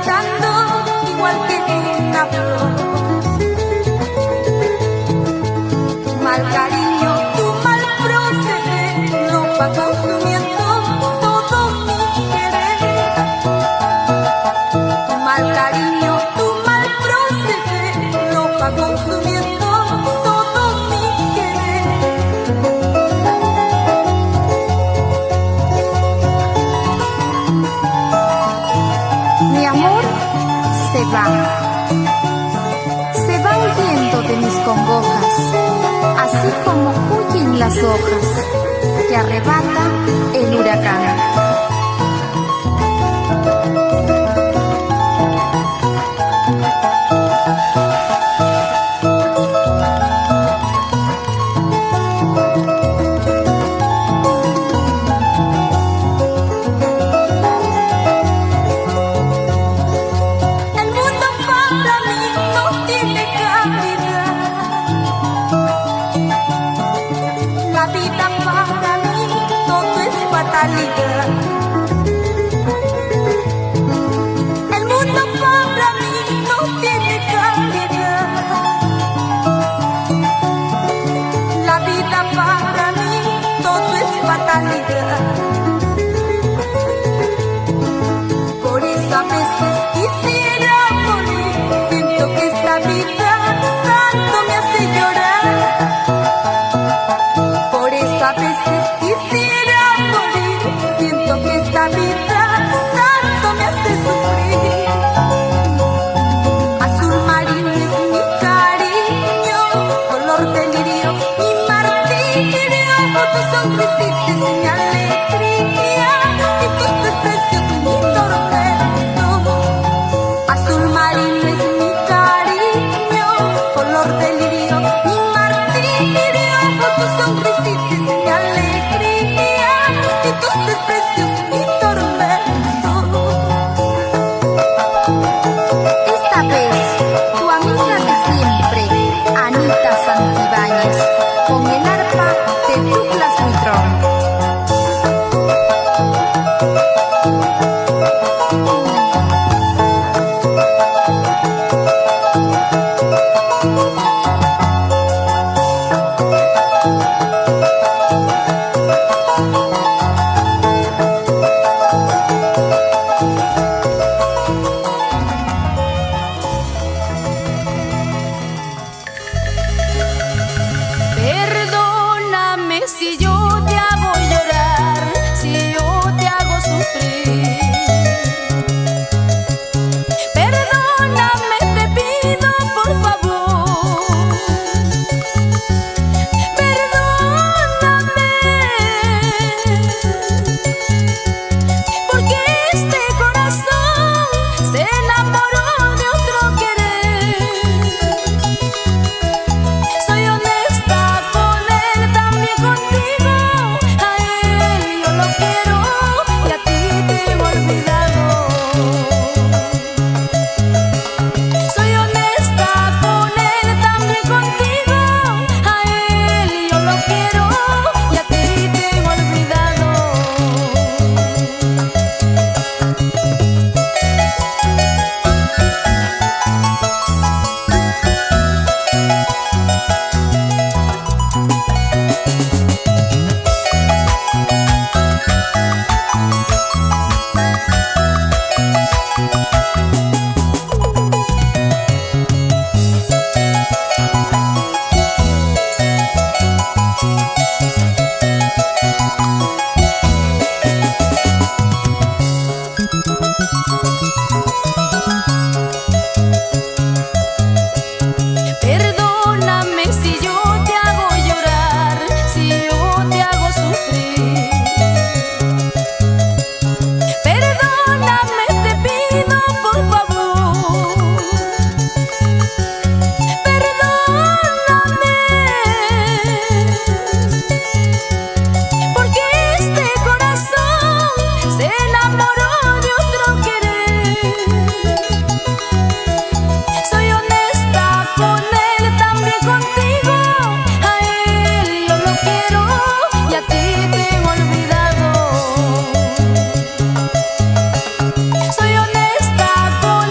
marchitando igual que una flor. Tu mal cariño, tu mal proceder lo va consumiendo todo mi querer. Tu mal cariño, tu mal proceder lo va consumiendo todo mi querer. Mi amor se va huyendo de mis congojas, así como huyen las hojas que arrebata el huracán. El mundo para mí no tiene calidad. La vida para mí todo es fatalidad. El mundo para mí no tiene calidad. La vida para mí todo es fatalidad. Por eso a veces quisiera morir. Siento que esta vida tanto me hace llorar. Por eso a veces quisiera morir. Siento que esta vida tanto me hace sufrir. Azul marino es mi cariño, color delirio, mi martirio. Por tus sonrisitas es mi alegría y tus desprecios mi tormento. Azul marino es mi cariño, color delirio, mi martirio. Por tus sonrisitas es mi alegría y tus desprecios mi tormento. Esta vez, tu amiga de siempre, Anita Santibáñez, con el arpa de Douglas Buitrón. Perdóname si yo te hago llorar, si yo te hago sufrir. Perdóname, te pido por favor. Perdóname, porque este corazón se enamoró de otro querer. Soy honesta con él, también contigo. A él yo lo quiero y a ti te he olvidado. Soy honesta con él, también contigo. A él yo lo quiero y a ti te he olvidado. Perdóname si yo te hago llorar, si yo te hago sufrir. Perdóname, te pido por favor. Perdóname, porque este corazón se enamoró de otro querer. Soy honesta con él, también contigo. A él yo lo quiero y a ti te he olvidado. Soy honesta con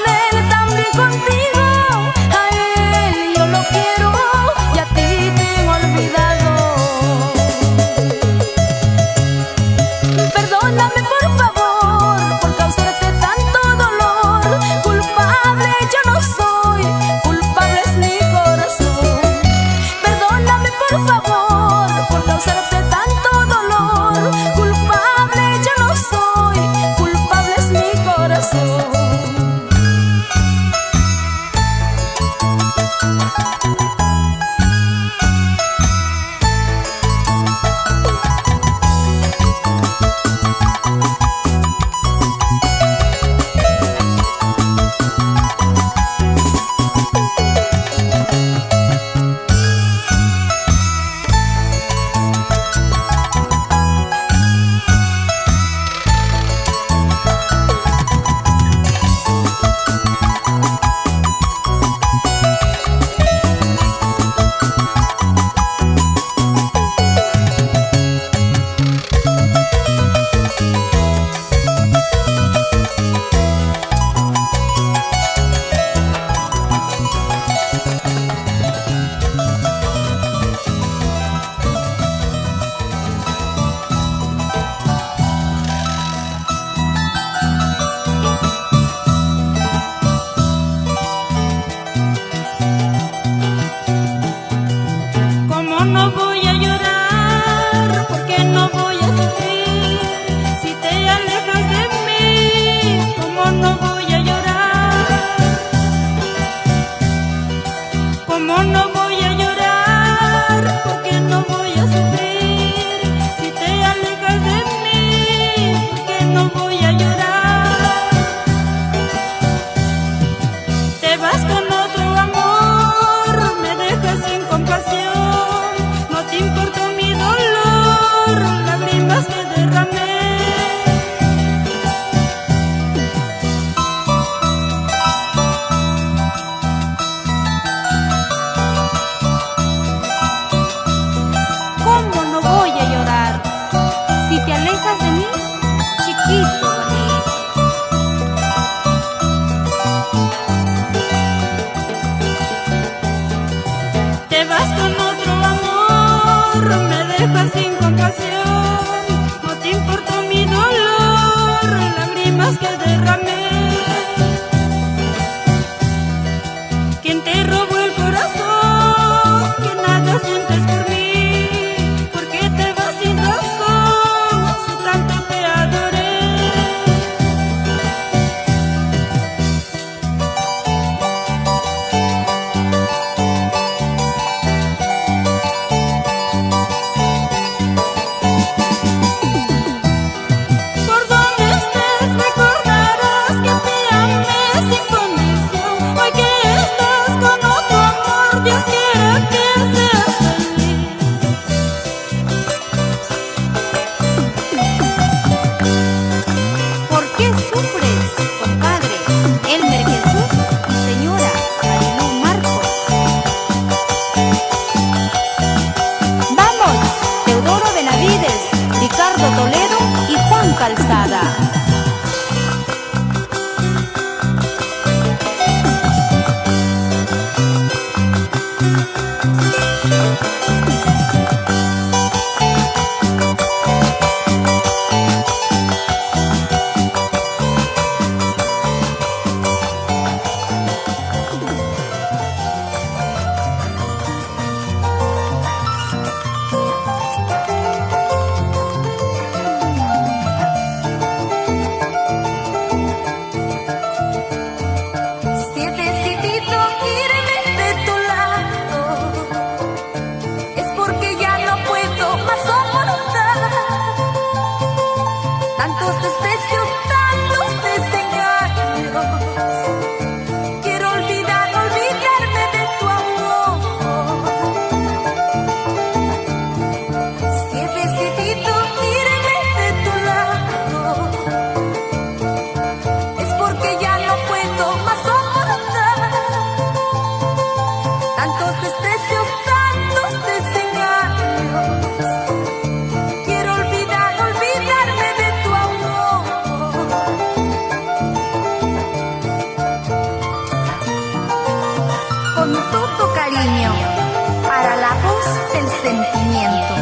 del sentimiento.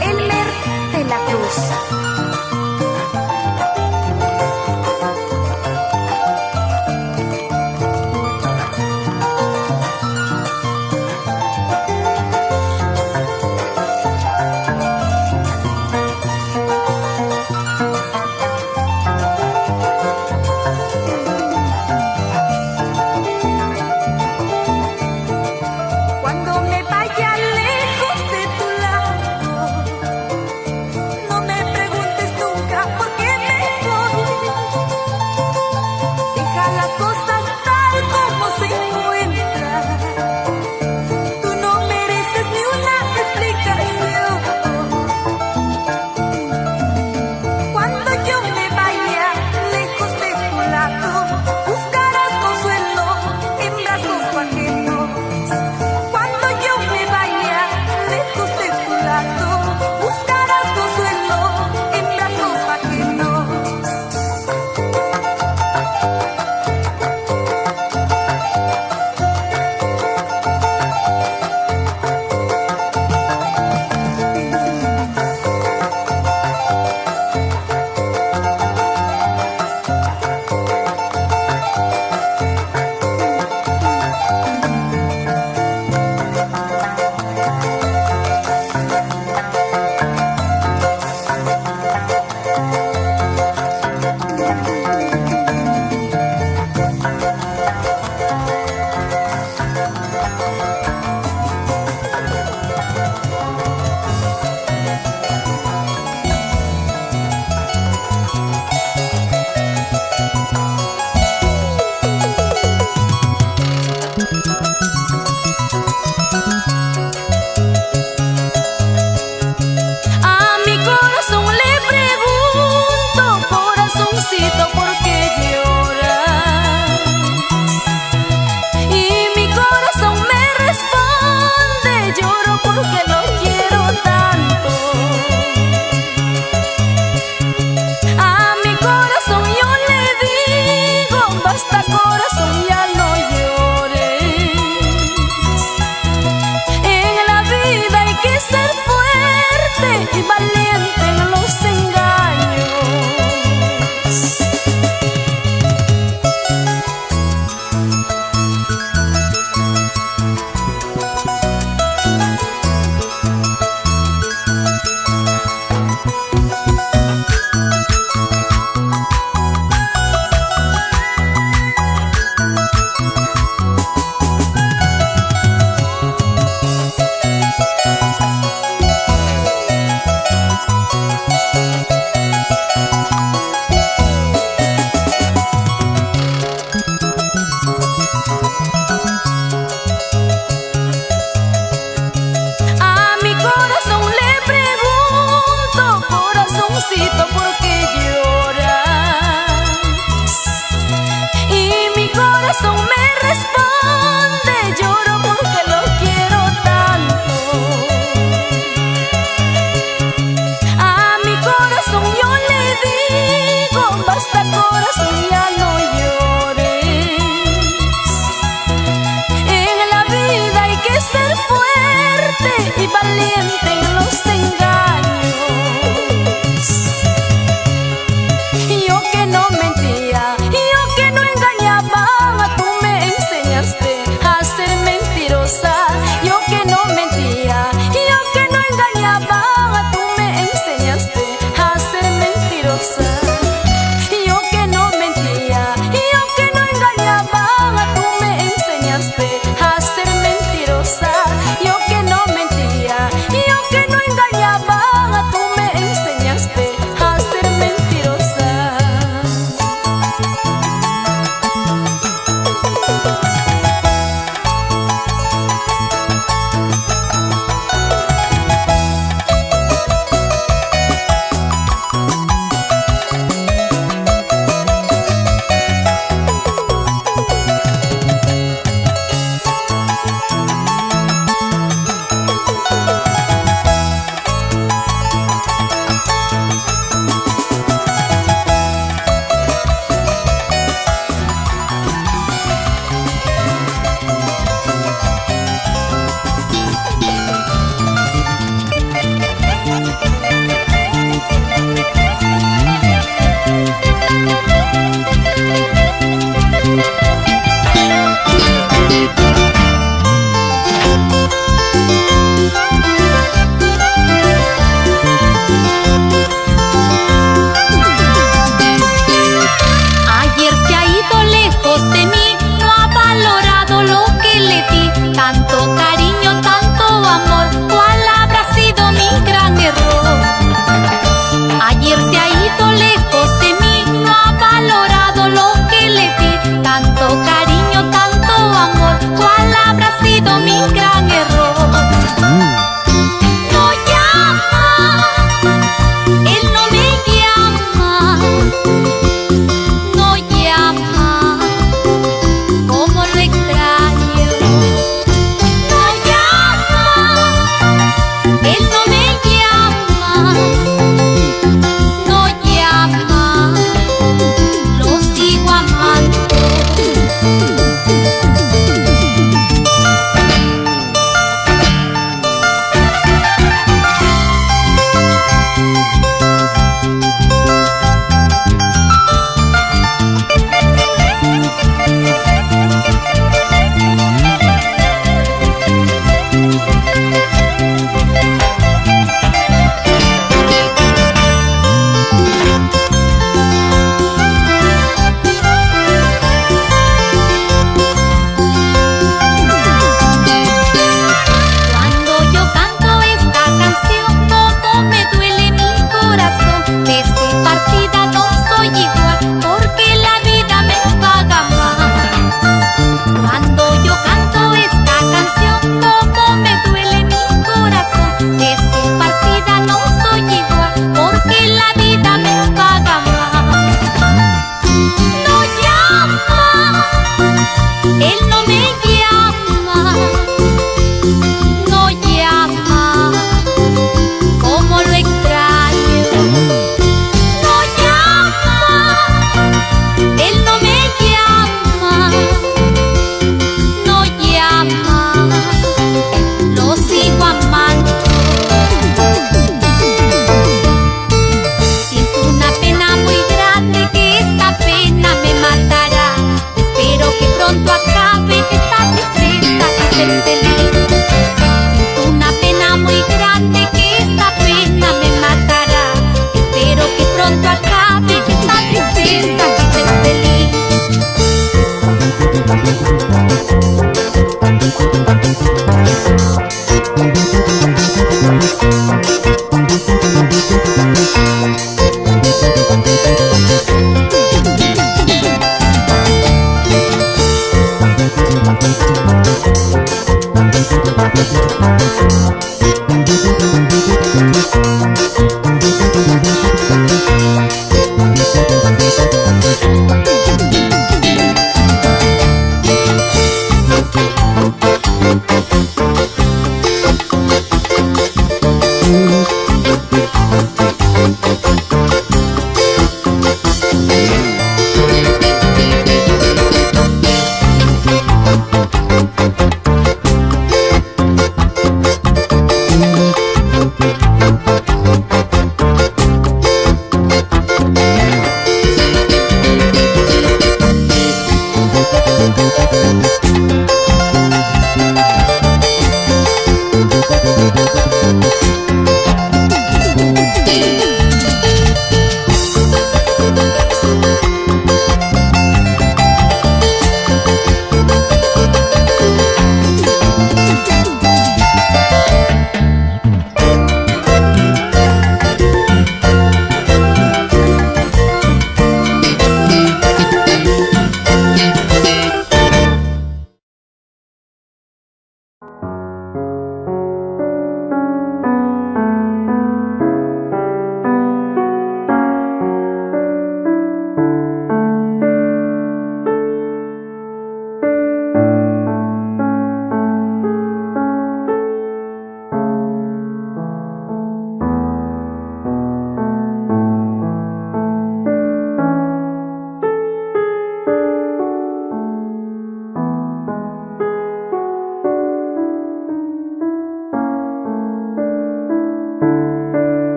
Elmer de la Cruz. Cuando me vaya lejos de tu lado, no me preguntes nunca por qué me voy. Deja las cosas tal como se encuentran. Tú no mereces ni una explicación. Cuando yo me vaya lejos de tu lado, buscarás consuelo en brazos ajenos. Cuando yo me vaya lejos de tu lado, buscarás consuelo en brazos ajenos. A mi corazón le pregunto, corazoncito, ¿por qué lloras? Y mi corazón me responde, lloro porque lo quiero tanto. A mi corazón yo le digo, basta corazón, ya no